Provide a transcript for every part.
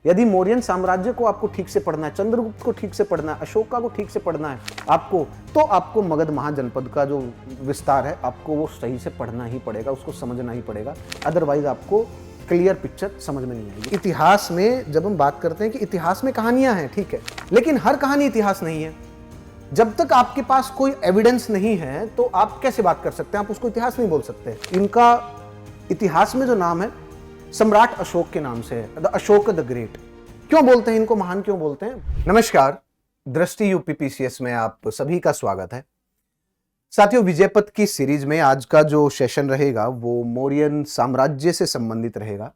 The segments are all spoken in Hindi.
यदि मौर्यन साम्राज्य को आपको ठीक से पढ़ना है, चंद्रगुप्त को ठीक से पढ़ना है, अशोका को ठीक से पढ़ना है आपको, तो आपको मगध महाजनपद का जो विस्तार है आपको वो सही से पढ़ना ही पड़ेगा, उसको समझना ही पड़ेगा, अदरवाइज आपको क्लियर पिक्चर समझ में नहीं आएगी। इतिहास में जब हम बात करते हैं कि इतिहास में कहानियां हैं, ठीक है, लेकिन हर कहानी इतिहास नहीं है। जब तक आपके पास कोई एविडेंस नहीं है तो आप कैसे बात कर सकते हैं, आप उसको इतिहास नहीं बोल सकते। इनका इतिहास में जो नाम है सम्राट अशोक के नाम से है, द अशोक द ग्रेट। क्यों बोलते हैं इनको, महान क्यों बोलते हैं? नमस्कार, दृष्टि यूपीपीसीएस में आप सभी का स्वागत है। साथियों, विजयपथ की सीरीज में आज का जो सेशन रहेगा वो मौर्यन साम्राज्य से संबंधित रहेगा।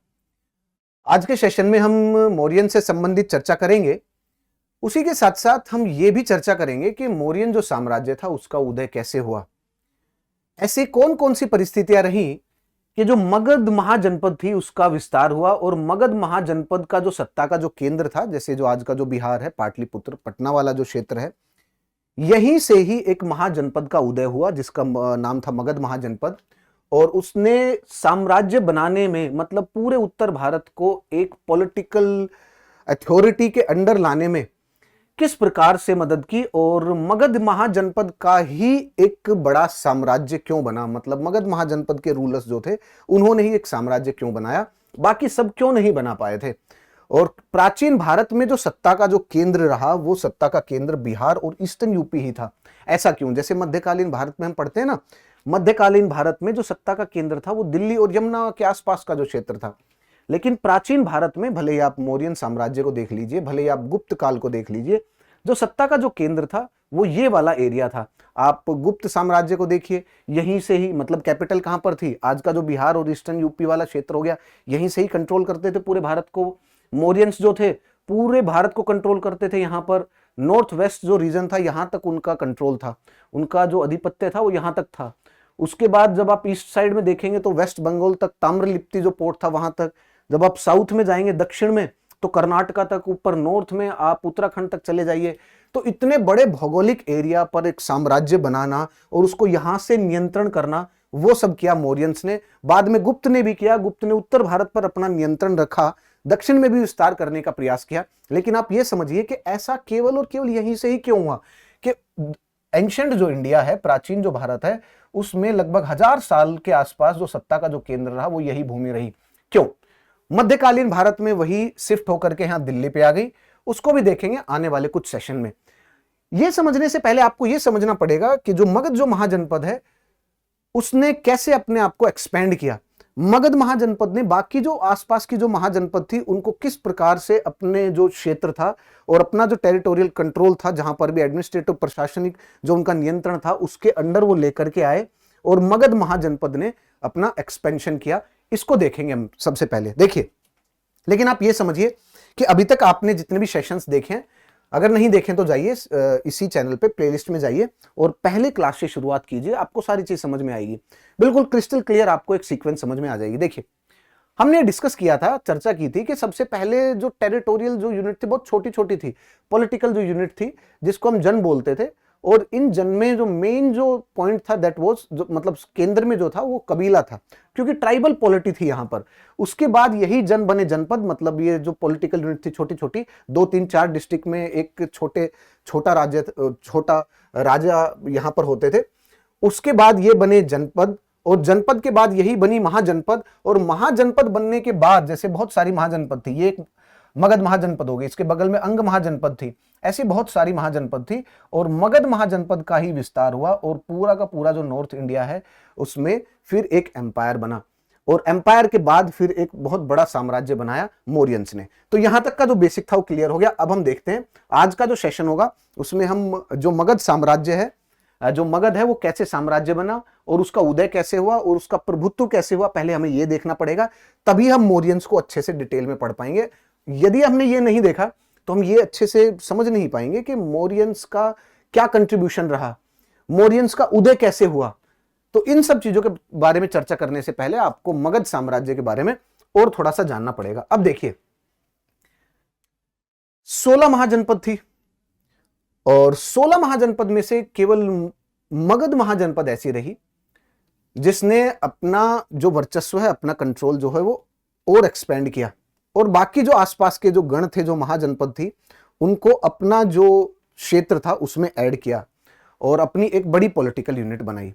आज के सेशन में हम मौर्यन से संबंधित चर्चा करेंगे, उसी के साथ साथ हम ये भी चर्चा करेंगे कि मौर्यन जो साम्राज्य था उसका उदय कैसे हुआ, ऐसी कौन कौन सी परिस्थितियां रही कि जो मगध महाजनपद थी उसका विस्तार हुआ, और मगध महाजनपद का जो सत्ता का जो केंद्र था, जैसे जो आज का जो बिहार है, पाटलिपुत्र पटना वाला जो क्षेत्र है, यहीं से ही एक महाजनपद का उदय हुआ जिसका नाम था मगध महाजनपद। और उसने साम्राज्य बनाने में, मतलब पूरे उत्तर भारत को एक पॉलिटिकल अथॉरिटी के अंडर लाने में किस प्रकार से मदद की, और मगध महाजनपद का ही एक बड़ा साम्राज्य क्यों बना, मतलब मगध महाजनपद के रूलर्स जो थे उन्होंने ही एक साम्राज्य क्यों बनाया, बाकी सब क्यों नहीं बना पाए थे। और प्राचीन भारत में जो सत्ता का जो केंद्र रहा वो सत्ता का केंद्र बिहार और ईस्टर्न यूपी ही था। ऐसा क्यों? जैसे मध्यकालीन भारत में हम पढ़ते हैं ना, मध्यकालीन भारत में जो सत्ता का केंद्र था वो दिल्ली और यमुना के आसपास का जो क्षेत्र था, लेकिन प्राचीन भारत में, भले ही आप मौर्यन साम्राज्य को देख लीजिए, भले ही आप गुप्त काल को देख लीजिए, जो सत्ता का जो केंद्र था वो ये वाला एरिया था। आप गुप्त साम्राज्य को देखिए, यहीं से ही, मतलब कैपिटल कहां पर थी, आज का जो बिहार और ईस्टर्न यूपी वाला क्षेत्र हो गया, यहीं से ही कंट्रोल करते थे पूरे भारत को। मौर्यंस जो थे पूरे भारत को कंट्रोल करते थे, यहाँ पर नॉर्थ वेस्ट जो रीजन था यहां तक उनका कंट्रोल था, उनका जो अधिपत्य था वो यहां तक था। उसके बाद जब आप ईस्ट साइड में देखेंगे तो वेस्ट बंगाल तक, ताम्रलिप्ति जो पोर्ट था वहां तक। जब आप साउथ में जाएंगे, दक्षिण में, तो कर्नाटका तक, ऊपर नॉर्थ में आप उत्तराखंड तक चले जाइए। तो इतने बड़े भौगोलिक एरिया पर एक साम्राज्य बनाना और उसको यहां से नियंत्रण करना, वो सब किया मौर्यंस ने। बाद में गुप्त ने भी किया, गुप्त ने उत्तर भारत पर अपना नियंत्रण रखा, दक्षिण में भी विस्तार करने का प्रयास किया। लेकिन आप ये समझिए कि ऐसा केवल और केवल यहीं से ही क्यों हुआ कि एंशिएंट जो इंडिया है, प्राचीन जो भारत है, उसमें लगभग 1000 साल के आसपास जो सत्ता का जो केंद्र रहा वो यही भूमि रही। क्यों? मध्यकालीन भारत में वही शिफ्ट होकर के यहां दिल्ली पे आ गई, उसको भी देखेंगे आने वाले कुछ सेशन में। यह समझने से पहले आपको यह समझना पड़ेगा कि जो मगध जो महाजनपद है उसने कैसे अपने आप को एक्सपेंड किया। मगध महाजनपद ने बाकी जो आसपास की जो महाजनपद थी उनको किस प्रकार से अपने जो क्षेत्र था और अपना जो टेरिटोरियल कंट्रोल था, जहां पर भी एडमिनिस्ट्रेटिव प्रशासनिक जो उनका नियंत्रण था, उसके अंडर वो लेकर के आए और मगध महाजनपद ने अपना एक्सपेंशन किया। इसको देखेंगे हम सबसे पहले। देखिए, लेकिन आप ये समझिए कि अभी तक आपने जितने भी सेशंस देखे हैं, अगर नहीं देखें तो जाइए इसी चैनल पे प्लेलिस्ट में जाइए और पहले क्लास से शुरुआत कीजिए, आपको सारी चीज समझ में आएगी, बिल्कुल क्रिस्टल क्लियर आपको एक सीक्वेंस समझ में आ जाएगी। देखिए, हमने डिस्कस किया था, चर्चा की थी कि सबसे पहले जो टेरिटोरियल जो यूनिट थी बहुत छोटी छोटी थी, पॉलिटिकल जो यूनिट थी जिसको हम जन बोलते थे, और इन जन में जो मेन जो पॉइंट था दैट वाज, जो मतलब केंद्र में जो था वो कबीला था, क्योंकि ट्राइबल पॉलिटी थी यहां पर। उसके बाद यही जन बने जनपद, मतलब ये जो पॉलिटिकल यूनिट थी छोटी छोटी, 2 3 4 डिस्ट्रिक्ट में एक छोटा राजा यहां पर होते थे। उसके बाद ये बने जनपद, और जनपद के बाद यही बनी महाजनपद, और महाजनपद बनने के बाद जैसे बहुत सारी महाजनपद थी, ये एक मगध महाजनपद हो गई, इसके बगल में अंग महाजनपद थी, ऐसी बहुत सारी महाजनपद थी, और मगध महाजनपद का ही विस्तार हुआ और पूरा का पूरा जो नॉर्थ इंडिया है उसमें फिर एक एम्पायर बना, और एम्पायर के बाद फिर एक बहुत बड़ा साम्राज्य बनाया मौर्यंस ने। तो यहां तक का जो बेसिक था वो क्लियर हो गया। अब हम देखते हैं आज का जो सेशन होगा उसमें हम जो मगध साम्राज्य है, जो मगध है वो कैसे साम्राज्य बना और उसका उदय कैसे हुआ और उसका प्रभुत्व कैसे हुआ, पहले हमें यह देखना पड़ेगा, तभी हम मौर्यंस को अच्छे से डिटेल में पढ़ पाएंगे। यदि हमने ये नहीं देखा तो हम ये अच्छे से समझ नहीं पाएंगे कि मौर्यंस का क्या कंट्रीब्यूशन रहा, मौर्यंस का उदय कैसे हुआ। तो इन सब चीजों के बारे में चर्चा करने से पहले आपको मगध साम्राज्य के बारे में और थोड़ा सा जानना पड़ेगा। अब देखिए, 16 महाजनपद थी, और 16 महाजनपद में से केवल मगध महाजनपद ऐसी रही जिसने अपना जो वर्चस्व है, अपना कंट्रोल जो है वो और एक्सपेंड किया और बाकी जो आसपास के जो गण थे, जो महाजनपद थी, उनको अपना जो क्षेत्र था उसमें ऐड किया और अपनी एक बड़ी पॉलिटिकल यूनिट बनाई।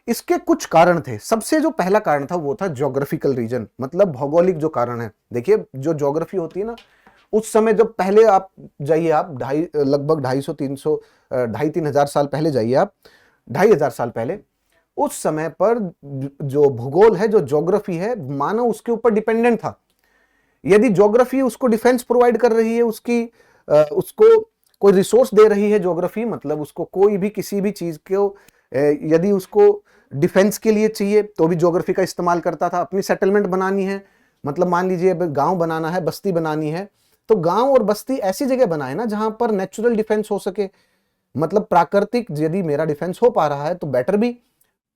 इसके कुछ कारण थे। सबसे जो पहला कारण था वो था ज्योग्राफिकल रीजन, मतलब भौगोलिक जो कारण है। देखिए जो ज्योग्राफी होती है ना, उस समय जब पहले आप जाइए, आप लगभग 250-300 साल पहले जाइए, आप 2500 साल पहले, उस समय पर जो भूगोल है, जो ज्योग्राफी है, मानव उसके ऊपर डिपेंडेंट था। यदि ज्योग्राफी उसको डिफेंस प्रोवाइड कर रही है, उसको कोई रिसोर्स दे रही है ज्योग्राफी, मतलब उसको कोई भी किसी भी चीज को यदि उसको डिफेंस के लिए चाहिए तो भी ज्योग्राफी का इस्तेमाल करता था। अपनी सेटलमेंट बनानी है, मतलब मान लीजिए गांव बनाना है, बस्ती बनानी है, तो गांव और बस्ती ऐसी जगह बनाए ना जहां पर नेचुरल डिफेंस हो सके, मतलब प्राकृतिक। यदि मेरा डिफेंस हो पा रहा है तो बेटर भी।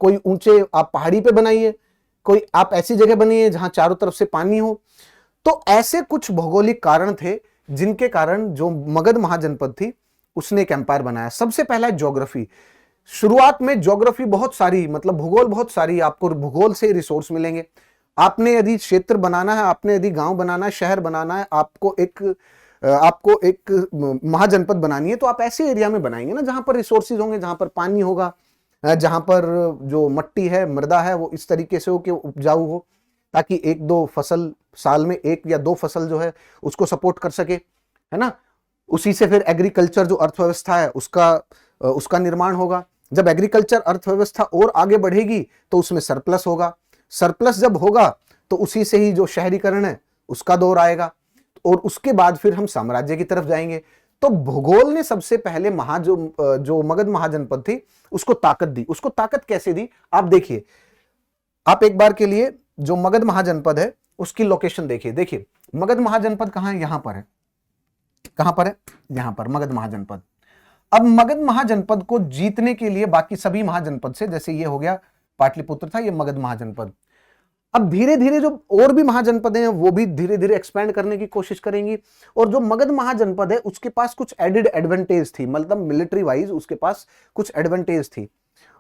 कोई ऊंचे आप पहाड़ी पे बनाइए, कोई आप ऐसी जगह बनाइए जहां चारों तरफ से पानी हो। तो ऐसे कुछ भौगोलिक कारण थे जिनके कारण जो मगध महाजनपद थी उसने एक एम्पायर बनाया। सबसे पहला ज्योग्राफी। शुरुआत में ज्योग्राफी बहुत सारी, मतलब भूगोल बहुत सारी, आपको भूगोल से रिसोर्स मिलेंगे। आपने यदि क्षेत्र बनाना है, आपने यदि गांव बनाना है, शहर बनाना है, आपको एक महाजनपद बनानी है, तो आप ऐसे एरिया में बनाएंगे ना जहां पर रिसोर्सेज होंगे, जहां पर पानी होगा, जहां पर जो मिट्टी है, मृदा है, वो इस तरीके से हो कि उपजाऊ हो, ताकि 1-2 फसल साल में 1 या 2 फसल जो है उसको सपोर्ट कर सके, है ना। उसी से फिर एग्रीकल्चर जो अर्थव्यवस्था है उसका निर्माण होगा। जब एग्रीकल्चर अर्थव्यवस्था और आगे बढ़ेगी तो उसमें सरप्लस होगा। सरप्लस जब होगा तो उसी से ही जो शहरीकरण है उसका दौर आएगा, और उसके बाद फिर हम साम्राज्य की तरफ जाएंगे। तो भूगोल ने सबसे पहले जो मगध महाजनपद थी उसको ताकत दी। उसको ताकत कैसे दी आप देखिए। आप एक बार के लिए जो मगध महाजनपद है उसकी लोकेशन देखिए। देखिए मगध महाजनपद कहां है, यहां पर है। कहां पर है, यहां पर मगध महाजनपद। अब मगध महाजनपद को जीतने के लिए बाकी सभी महाजनपद से, जैसे ये हो गया पाटलिपुत्र था, ये मगध महाजनपद, अब धीरे धीरे जो और भी महाजनपद हैं वो भी धीरे धीरे एक्सपेंड करने की कोशिश करेंगी। और जो मगध महाजनपद है उसके पास कुछ एडेड एडवांटेज थी, मतलब मिलिट्री वाइज उसके पास कुछ एडवांटेज थी,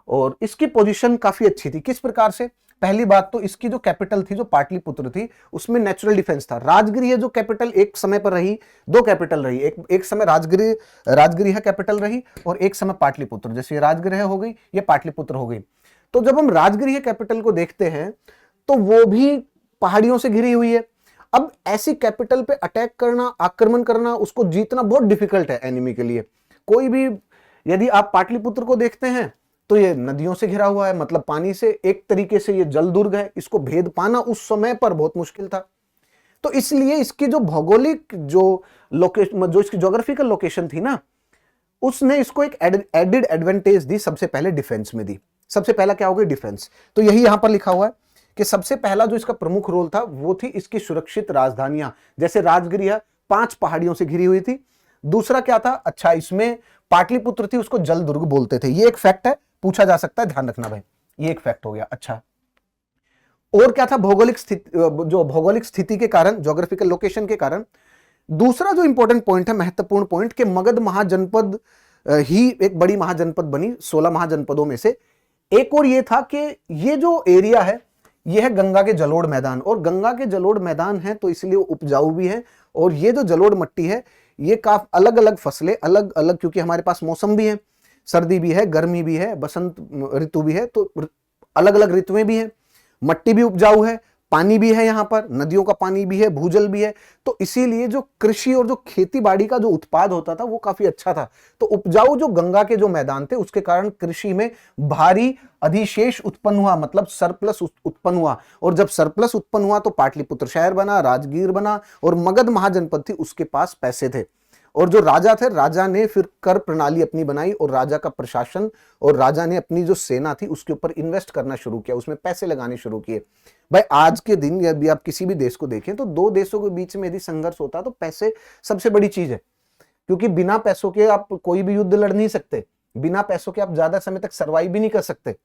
और इसकी पोजीशन काफी अच्छी थी। किस प्रकार से? पहली बात तो इसकी जो कैपिटल थी, जो पाटलिपुत्र थी, उसमें नेचुरल डिफेंस था। राजगृह जो कैपिटल एक समय पर रही, 2 कैपिटल रही, एक समय राजगृह कैपिटल रही और एक समय पाटलिपुत्र। जैसे ये राजगृह हो गई, ये पाटलिपुत्र हो गई। तो जब हम राजगृह कैपिटल को देखते हैं तो वो भी पहाड़ियों से घिरी हुई है। अब ऐसी कैपिटल पे अटैक करना, आक्रमण करना, उसको जीतना बहुत डिफिकल्ट है एनिमी के लिए। कोई भी, यदि आप पाटलिपुत्र को देखते हैं तो ये नदियों से घिरा हुआ है, मतलब पानी से, एक तरीके से ये जल दुर्ग है। इसको भेद पाना उस समय पर बहुत मुश्किल था। तो इसलिए इसकी जो भौगोलिक जो लोकेशन, जो इसकी ज्योग्राफिकल लोकेशन थी ना, उसने इसको एक एडेड एडवांटेज दी। सबसे पहले डिफेंस में दी। सबसे पहला क्या हो गया? डिफेंस। तो यही यहां पर लिखा हुआ है कि सबसे पहला जो इसका प्रमुख रोल था वो थी इसकी सुरक्षित राजधानियां। जैसे राजगृह 5 पहाड़ियों से घिरी हुई थी। दूसरा क्या था? अच्छा, इसमें पाटलिपुत्र थी, उसको जल दुर्ग बोलते थे। ये एक फैक्ट है, पूछा जा सकता है, ध्यान रखना भाई, ये एक फैक्ट हो गया। अच्छा, और क्या था? भौगोलिक स्थिति, जो भौगोलिक स्थिति के कारण, ज्योग्राफिकल लोकेशन के कारण। दूसरा जो इंपॉर्टेंट पॉइंट है, महत्वपूर्ण पॉइंट, कि मगध महाजनपद ही एक बड़ी महाजनपद बनी 16 महाजनपदों में से। एक और ये था कि ये जो एरिया है ये है गंगा के जलोढ़ मैदान, और गंगा के जलोढ़ मैदान है तो इसलिए उपजाऊ भी है। और ये जो जलोढ़ मिट्टी है ये काफी अलग अलग फसलें, अलग अलग, क्योंकि हमारे पास मौसम भी है, सर्दी भी है, गर्मी भी है, बसंत ऋतु भी है, तो अलग अलग ऋतुएं भी है। मिट्टी भी उपजाऊ है, पानी भी है, यहाँ पर नदियों का पानी भी है, भूजल भी है। तो इसीलिए जो कृषि और जो खेती बाड़ी का जो उत्पाद होता था वो काफी अच्छा था। तो उपजाऊ जो गंगा के जो मैदान थे उसके कारण कृषि में भारी अधिशेष उत्पन्न हुआ, मतलब सरप्लस उत्पन्न हुआ। और जब सरप्लस उत्पन्न हुआ तो पाटलिपुत्र शहर बना, राजगीर बना, और मगध महाजनपद थी उसके पास पैसे थे। और जो राजा थे, राजा ने फिर कर प्रणाली अपनी बनाई, और राजा का प्रशासन, और राजा ने अपनी जो सेना थी उसके ऊपर इन्वेस्ट करना शुरू किया, उसमें पैसे लगाने शुरू किए। भाई आज के दिन यदि आप किसी भी देश को देखें तो 2 देशों के बीच में यदि संघर्ष होता तो पैसे सबसे बड़ी चीज है, क्योंकि बिना पैसों के आप कोई भी युद्ध लड़ नहीं सकते। बिना पैसों के आप ज्यादा समय तक सर्वाइव भी नहीं कर सकते।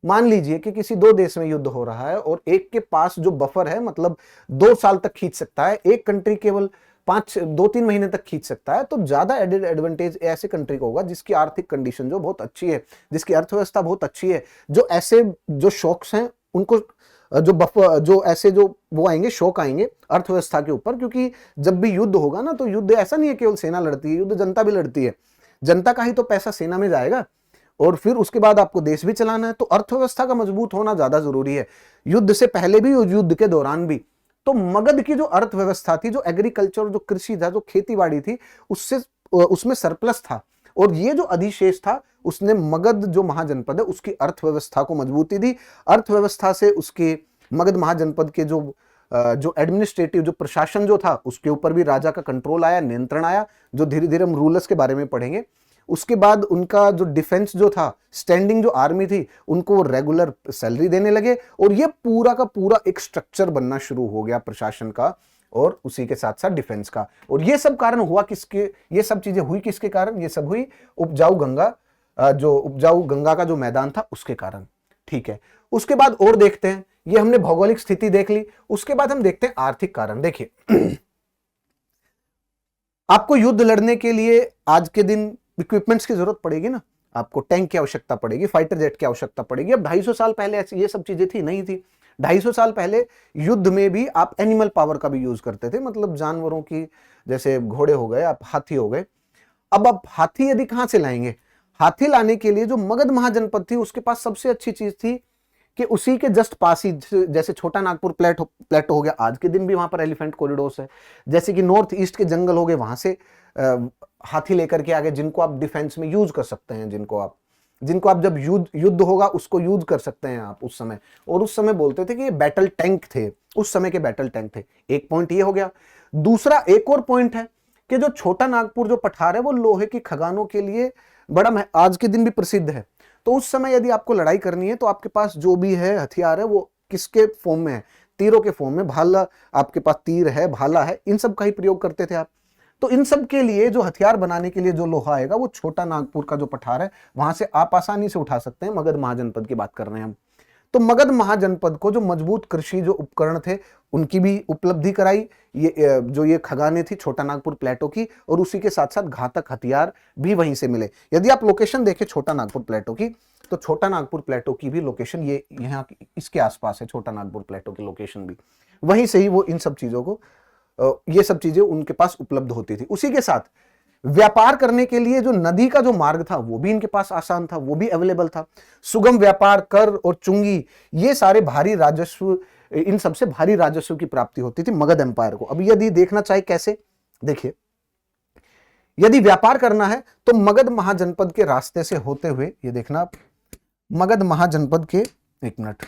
मान लीजिए कि किसी 2 देश में युद्ध हो रहा है और एक के पास जो बफर है, मतलब 2 साल तक खींच सकता है, एक कंट्री केवल 2-3 महीने तक खींच सकता है, तो ज्यादा एडेड एडवांटेज ऐसे कंट्री को होगा जिसकी आर्थिक कंडीशन जो बहुत अच्छी है, जिसकी अर्थव्यवस्था बहुत अच्छी है, जो ऐसे जो शॉक्स हैं उनको जो ऐसे जो वो आएंगे, शौक आएंगे अर्थव्यवस्था के ऊपर, क्योंकि जब भी युद्ध होगा ना, तो युद्ध ऐसा नहीं है केवल सेना लड़ती है, युद्ध जनता भी लड़ती है। जनता का ही तो पैसा सेना में जाएगा, और फिर उसके बाद आपको देश भी चलाना है, तो अर्थव्यवस्था का मजबूत होना ज्यादा जरूरी है, युद्ध से पहले भी और युद्ध के दौरान भी। तो मगध की जो अर्थव्यवस्था थी, जो एग्रीकल्चर, जो कृषि था, जो खेती बाड़ी थी, उसमें सरप्लस था, और ये जो अधिशेष था उसने मगध जो महाजनपद है उसकी अर्थव्यवस्था को मजबूती दी। अर्थव्यवस्था से उसके मगध महाजनपद के जो एडमिनिस्ट्रेटिव, जो प्रशासन जो था, उसके ऊपर भी राजा का कंट्रोल आया, नियंत्रण आया, जो धीरे धीरे हम रूलर्स के बारे में पढ़ेंगे। उसके बाद उनका जो डिफेंस जो था, स्टैंडिंग जो आर्मी थी, उनको रेगुलर सैलरी देने लगे, और ये पूरा का पूरा एक स्ट्रक्चर बनना शुरू हो गया प्रशासन का, और उसी के साथ साथ डिफेंस का। और ये सब कारण हुआ किसके, ये सब चीजें हुई किसके कारण? ये सब हुई उपजाऊ गंगा, जो उपजाऊ गंगा का जो मैदान था उसके कारण। ठीक है, उसके बाद और देखते हैं, ये हमने भौगोलिक स्थिति देख ली, उसके बाद हम देखते हैं आर्थिक कारण। देखिए आपको युद्ध लड़ने के लिए आज के दिन इक्विपमेंट्स की जरूरत पड़ेगी ना, आपको टैंक की आवश्यकता पड़ेगी, फाइटर जेट की आवश्यकता पड़ेगी। अब 250 साल पहले ऐसी ये सब चीजें थी नहीं थी। 250 साल पहले युद्ध में भी आप एनिमल पावर का भी यूज करते थे, मतलब जानवरों की, जैसे घोड़े हो गए, आप हाथी हो गए। अब आप हाथी यदि कहां से लाएंगे? हाथी लाने के लिए जो मगध महाजनपद थी उसके पास सबसे अच्छी चीज थी कि उसी के जस्ट पास ही, जैसे छोटा नागपुर प्लेटो हो गया, आज के दिन भी वहां पर एलिफेंट कॉरिडोर्स है, जैसे कि नॉर्थ ईस्ट के जंगल हो गए, वहां से हाथी लेकर के आगे, जिनको आप डिफेंस में यूज कर सकते हैं, जिनको आप जब युद्ध होगा उसको यूज कर सकते हैं आप उस समय। और उस समय बोलते थे कि ये बैटल टैंक थे, उस समय के बैटल टैंक थे। एक पॉइंट ये हो गया। दूसरा एक और पॉइंट है कि जो छोटा नागपुर जो पठार है वो लोहे की खदानों के लिए बड़ा आज के दिन भी प्रसिद्ध है। तो उस समय यदि आपको लड़ाई करनी है तो आपके पास जो भी है हथियार है वो किसके फॉर्म में है? तीरों के फॉर्म में। भाला, आपके पास तीर है, भाला है, इन सब का ही प्रयोग करते थे आप। तो इन सब के लिए जो हथियार बनाने के लिए जो लोहा आएगा वो छोटा नागपुर का जो पठार है वहां से आप आसानी से उठा सकते हैं। मगध महाजनपद की बात कर रहे हैं हम। तो मगध महाजनपद को जो मजबूत कृषि जो उपकरण थे उनकी भी उपलब्धि कराई, ये खगाने थी छोटा नागपुर प्लेटो की, और उसी के साथ साथ घातक हथियार भी वहीं से मिले। यदि आप लोकेशन देखें छोटा नागपुर प्लेटो की, तो छोटा नागपुर प्लेटो की भी लोकेशन ये यहाँ इसके आसपास है। छोटा नागपुर प्लेटो की लोकेशन भी वहीं से ही वो इन सब चीजों को, ये सब चीजें उनके पास उपलब्ध होती थी। उसी के साथ व्यापार करने के लिए जो नदी का जो मार्ग था वो भी इनके पास आसान था, वो भी अवेलेबल था। सुगम व्यापार, कर और चुंगी, ये सारे भारी राजस्व, इन सबसे भारी राजस्व की प्राप्ति होती थी मगध एम्पायर को। अब यदि देखना चाहे कैसे, देखिए यदि व्यापार करना है तो मगध महाजनपद के रास्ते से होते हुए, ये देखना आप, मगध महाजनपद के, एक मिनट,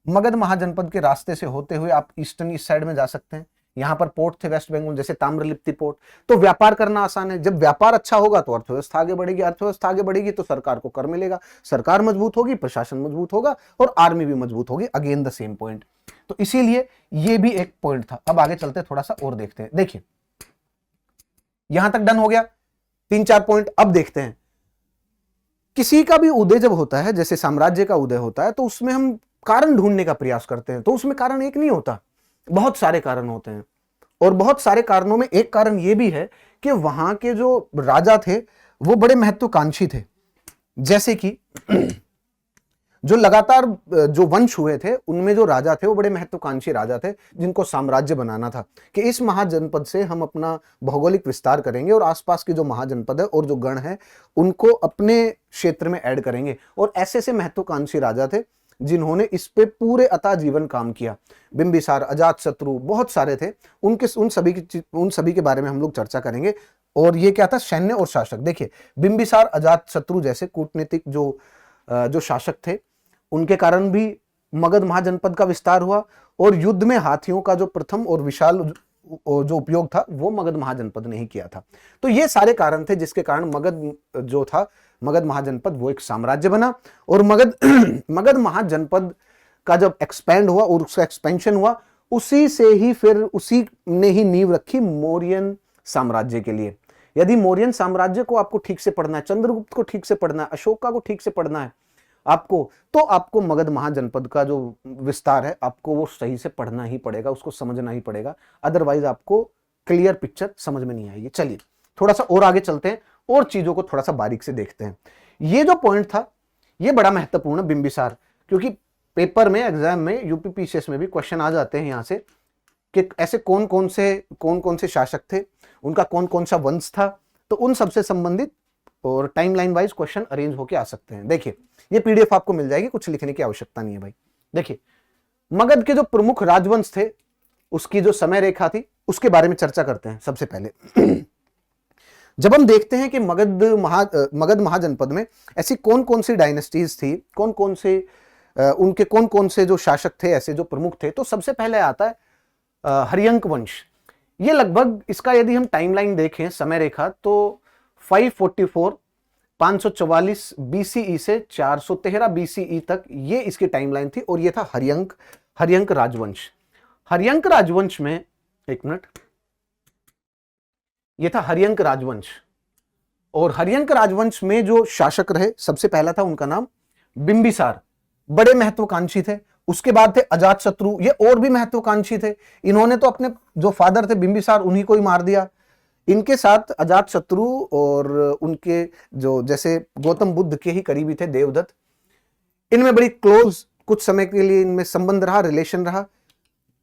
मगध महाजनपद के रास्ते से होते हुए आप ईस्टर्न ईस्ट साइड में जा सकते हैं। यहां पर पोर्ट थे वेस्ट बंगाल, जैसे ताम्रलिप्ति पोर्ट। तो व्यापार करना आसान है। जब व्यापार अच्छा होगा तो अर्थव्यवस्था आगे बढ़ेगी, अर्थव्यवस्था आगे बढ़ेगी तो सरकार को कर मिलेगा, सरकार मजबूत होगी, प्रशासन मजबूत होगा, और आर्मी भी मजबूत होगी। Again the same point. तो इसीलिए ये भी एक पॉइंट था। अब आगे चलते थोड़ा सा और देखते हैं। देखिए यहां तक डन हो गया, 3-4 पॉइंट। अब देखते हैं, किसी का भी उदय जब होता है, जैसे साम्राज्य का उदय होता है, तो उसमें हम कारण ढूंढने का प्रयास करते हैं। तो उसमें कारण एक नहीं होता, बहुत सारे कारण होते हैं। और बहुत सारे कारणों में एक कारण यह भी है कि वहां के जो राजा थे वो बड़े महत्वाकांक्षी थे। जैसे कि जो लगातार जो वंश हुए थे उनमें जो राजा थे वो बड़े महत्वाकांक्षी राजा थे, जिनको साम्राज्य बनाना था कि इस महाजनपद से हम अपना भौगोलिक विस्तार करेंगे और आसपास के जो महाजनपद है और जो गण है उनको अपने क्षेत्र में ऐड करेंगे। और ऐसे से महत्वाकांक्षी राजा थे जिन्होंने इस पे पूरे अता जीवन काम किया। बिंबिसार, अजातशत्रु, बहुत सारे थे। उन सभी के बारे में हम लोग चर्चा करेंगे। और ये क्या था? सैन्य और शासक। देखिए बिंबिसार, अजातशत्रु जैसे कूटनीतिक जो शासक थे, उनके कारण भी मगध महाजनपद का विस्तार हुआ। और युद्ध में हाथियों का जो प्रथम और विशाल जो उपयोग था वो मगध महाजनपद ने ही किया था। तो ये सारे कारण थे जिसके कारण मगध जो था, मगध महाजनपद, वो एक साम्राज्य बना। और मगध महाजनपद का जब एक्सपैंड हुआ और उसका एक्सपेंशन हुआ, उसी ने ही नींव रखी मौर्यन साम्राज्य के लिए। यदि मौर्यन साम्राज्य को आपको ठीक से पढ़ना है, चंद्रगुप्त को ठीक से पढ़ना है, अशोका को ठीक से पढ़ना है आपको, तो आपको मगध महाजनपद का जो विस्तार है आपको वो सही से पढ़ना ही पड़ेगा, उसको समझना ही पड़ेगा। अदरवाइज आपको क्लियर पिक्चर समझ में नहीं आएगी। चलिए थोड़ा सा और आगे चलते हैं और चीजों को थोड़ा सा बारीक से देखते हैं। ये जो पॉइंट था ये बड़ा महत्वपूर्ण है, बिंबिसार, क्योंकि पेपर में, एग्जाम में, यूपीपीसीएस में भी क्वेश्चन आ जाते हैं यहाँ से कि ऐसे कौन कौन से शासक थे, उनका कौन कौन सा वंश था, तो उन सबसे संबंधित और टाइमलाइन वाइज क्वेश्चन अरेंज होके आ सकते हैं। देखिए ये पीडीएफ आपको मिल जाएगी, कुछ लिखने की आवश्यकता नहीं है भाई। देखिए मगध के जो प्रमुख राजवंश थे उसकी जो समय रेखा थी उसके बारे में चर्चा करते हैं। सबसे पहले जब हम देखते हैं कि मगध महाजनपद में ऐसी कौन कौन सी डायनेस्टीज थी, कौन कौन से उनके कौन कौन से जो शासक थे, ऐसे जो प्रमुख थे, तो सबसे पहले आता है हर्यंक वंश। ये लगभग इसका यदि हम टाइमलाइन देखें, समय रेखा, तो 544 544 बीसीई से 413 बीसीई तक ये इसकी टाइमलाइन थी और ये था हर्यंक राजवंश। हर्यंक राजवंश में, एक मिनट, ये था हर्यंक राजवंश। और हर्यंक राजवंश में जो शासक रहे, सबसे पहला था उनका नाम बिंबिसार, बड़े महत्वाकांक्षी थे। उसके बाद थे अजातशत्रु, ये और भी महत्वाकांक्षी थे। इन्होंने तो अपने जो फादर थे बिंबिसार, उन्हीं को ही मार दिया। इनके साथ अजातशत्रु और उनके जो जैसे गौतम बुद्ध के ही करीबी थे देवदत्त, इनमें बड़ी क्लोज कुछ समय के लिए इनमें संबंध रहा, रिलेशन रहा।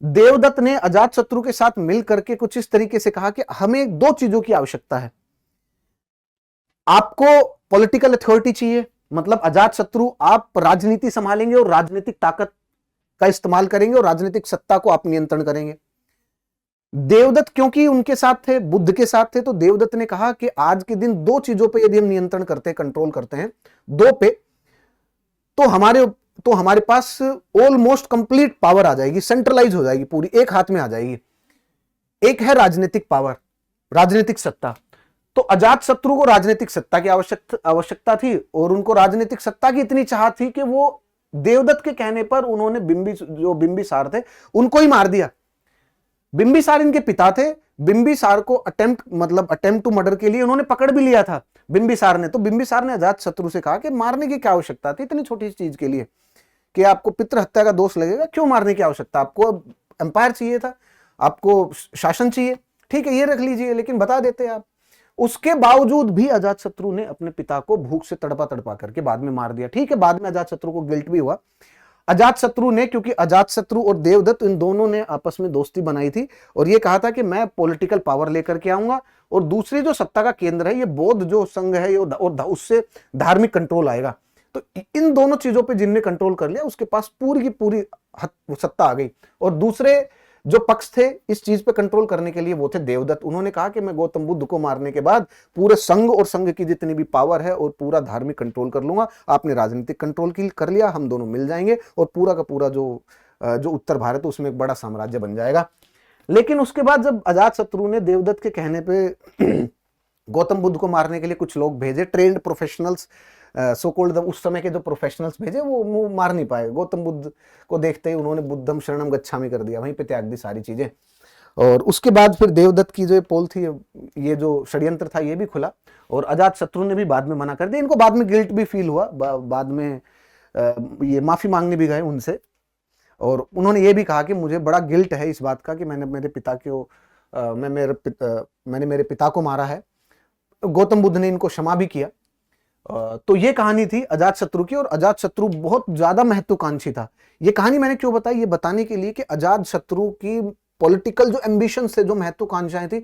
देवदत्त ने अजातशत्रु के साथ मिल करके कुछ इस तरीके से कहा कि हमें दो चीजों की आवश्यकता है, आपको पॉलिटिकल अथॉरिटी चाहिए, मतलब अजातशत्रु आप राजनीति संभालेंगे और राजनीतिक ताकत का इस्तेमाल करेंगे और राजनीतिक सत्ता को आप नियंत्रण करेंगे। देवदत्त क्योंकि उनके साथ थे, बुद्ध के साथ थे, तो देवदत्त ने कहा कि आज के दिन दो चीजों पे यदि हम नियंत्रण करते हैं, कंट्रोल करते हैं, दो पे, तो हमारे पास ऑलमोस्ट कंप्लीट पावर आ जाएगी, सेंट्रलाइज हो जाएगी, पूरी एक हाथ में आ जाएगी। एक है राजनीतिक पावर, राजनीतिक सत्ता। तो अजातशत्रु को राजनीतिक सत्ता की आवश्यकता थी और उनको राजनीतिक सत्ता की इतनी चाहत थी कि वो देवदत्त के कहने पर उन्होंने बिंबिसार थे उनको ही मार दिया। बिंबिसार इनके पिता थे। बिंबिसार को अटेम्प्ट टू मर्डर के लिए उन्होंने पकड़ भी लिया था बिंबिसार ने। तो बिंबिसार ने अजातशत्रु से कहा कि मारने की क्या आवश्यकता थी इतनी छोटी चीज के लिए, कि आपको पितृ हत्या का दोष लगेगा, क्यों मारने की आवश्यकता, आपको एम्पायर चाहिए था, आपको शासन चाहिए, ठीक है ये रख लीजिए, लेकिन बता देते आप। उसके बावजूद भी अजातशत्रु ने अपने पिता को भूख से तड़पा करके बाद में मार दिया। ठीक है, बाद में अजातशत्रु को गिल्ट भी हुआ। अजातशत्रु ने, क्योंकि अजातशत्रु और देवदत्त इन दोनों ने आपस में दोस्ती बनाई थी और ये कहा था कि मैं पॉलिटिकल पावर लेकर के आऊंगा और दूसरी जो सत्ता का केंद्र है, ये बौद्ध जो संघ है, और उससे धार्मिक कंट्रोल आएगा। तो इन दोनों चीजों पे जिनने कंट्रोल कर लिया उसके पास पूरी की पूरी सत्ता आ गई। और दूसरे जो पक्ष थे इस चीज पे कंट्रोल करने के लिए वो थे देवदत्त। उन्होंने कहा कि मैं गौतम बुद्ध को मारने के बाद पूरे संघ और संघ की जितनी भी पावर है और पूरा धार्मिक कंट्रोल कर लूंगा, आपने राजनीतिक कंट्रोल कर लिया, हम दोनों मिल जाएंगे और पूरा का पूरा जो उत्तर भारत है उसमें एक बड़ा साम्राज्य बन जाएगा। लेकिन उसके बाद जब अजातशत्रु ने देवदत्त के कहने पे गौतम बुद्ध को मारने के लिए कुछ लोग भेजे, ट्रेंड प्रोफेशनल्स, सो कॉल्ड उस समय के जो प्रोफेशनल्स भेजे, वो मार नहीं पाए। गौतम बुद्ध को देखते ही उन्होंने बुद्धम शरणम गच्छामि कर दिया, वहीं पे त्याग दी सारी चीजें। और उसके बाद फिर देवदत्त की जो पोल थी, ये जो षड्यंत्र था, ये भी खुला और अजातशत्रु ने भी बाद में मना कर दिया। इनको बाद में गिल्ट भी फील हुआ, बाद में ये माफी मांगने भी गए उनसे और उन्होंने ये भी कहा कि मुझे बड़ा गिल्ट है इस बात का कि मैंने मेरे पिता को मारा है। गौतम बुद्ध ने इनको क्षमा भी किया। तो ये कहानी थी अजातशत्रु की और अजातशत्रु बहुत ज्यादा महत्वाकांक्षी था। ये कहानी मैंने क्यों बताई, ये बताने के लिए कि अजातशत्रु की पॉलिटिकल जो एम्बिशन थे, जो महत्वाकांक्षाएं थी,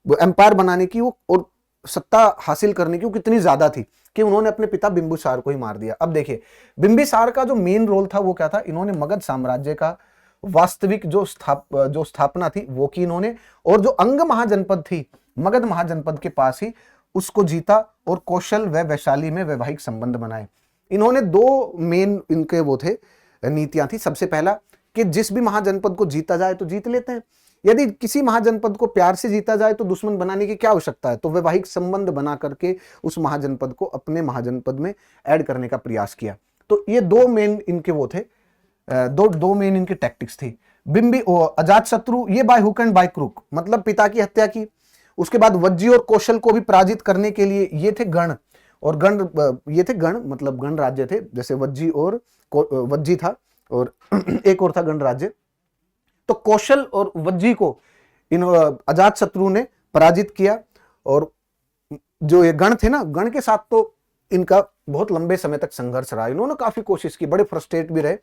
वो एम्पायर बनाने की वो और सत्ता हासिल करने की वो कितनी ज्यादा थी कि उन्होंने अपने पिता बिंबिसार को ही मार दिया। अब देखिए बिंबिसार का जो मेन रोल था वो क्या था, इन्होंने मगध साम्राज्य का वास्तविक जो स्थापना थी वो की इन्होंने, और जो अंग महाजनपद थी मगध महाजनपद के पास ही उसको जीता और कौशल व वैशाली में वैवाहिक संबंध बनाए। इन्होंने दो मेन इनके वो थे नीतियां थी। सबसे पहला कि जिस भी महाजनपद को जीता जाए तो जीत लेते हैं, यदि किसी महाजनपद को प्यार से जीता जाए तो दुश्मन बनाने की क्या आवश्यकता है, तो वैवाहिक संबंध बना करके उस महाजनपद को अपने महाजनपद में ऐड करने का प्रयास किया। तो ये दो मेन इनके वो थे, दो मेन इनकी टैक्टिक्स थी। अजातशत्रु ये by hook and by crook, मतलब पिता की हत्या की। उसके बाद वज्जी और कौशल को भी पराजित करने के लिए ये थे गण, और ये थे गण मतलब गण राज्य थे, जैसे वज्जी था और एक और था गण राज्य। तो कौशल और वज्जी को इन अजातशत्रु ने पराजित किया और जो ये गण थे ना, गण के साथ तो इनका बहुत लंबे समय तक संघर्ष रहा। इन्होंने काफी कोशिश की, बड़े फ्रस्ट्रेट भी रहे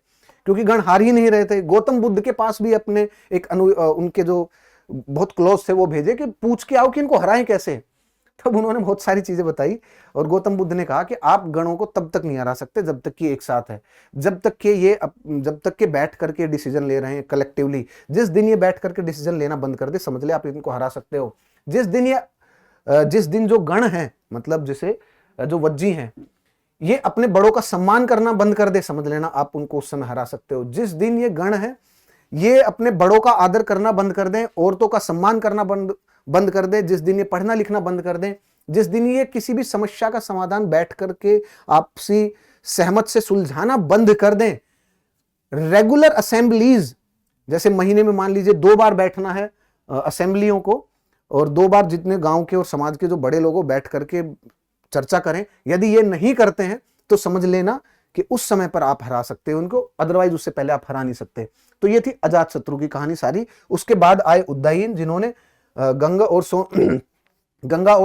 क्योंकि गण हार ही नहीं रहे थे। गौतम बुद्ध के पास भी अपने एक उनके जो बहुत क्लोज थे वो भेजे कि पूछ के आओ कि इनको हराएं कैसे। तब उन्होंने बहुत सारी चीजें बताई और गौतम बुद्ध ने कहा कि आप गणों को तब तक नहीं हरा सकते जब तक कि एक साथ है, जब तक के बैठ करके डिसीजन ले रहे हैं कलेक्टिवली। जिस दिन ये बैठ करके डिसीजन लेना बंद कर दे, समझ ले आप इनको हरा सकते हो। जिस दिन जो गण है, मतलब जैसे जो वज्जी हैं, ये अपने बड़ों का सम्मान करना बंद कर दे, समझ लेना आप उनको उस समय हरा सकते हो। जिस दिन ये गण है ये अपने बड़ों का आदर करना बंद कर दें, औरतों का सम्मान करना बंद कर दे, जिस दिन ये पढ़ना लिखना बंद कर दें, जिस दिन ये किसी भी समस्या का समाधान बैठ करके आपसी सहमत से सुलझाना बंद कर दें, रेगुलर असेंबलीज, जैसे महीने में मान लीजिए 2 बार बैठना है असेंबलियों को, और 2 बार जितने गांव के और समाज के जो बड़े लोगों बैठ करके चर्चा करें, यदि ये नहीं करते हैं तो समझ लेना कि उस समय पर आप हरा सकते हो उनको, अदरवाइज उससे पहले आप हरा नहीं सकते। तो ये थी अजातशत्रु की कहानी सारी। उसके बाद आए उदयन, जिन्होंने गंगा और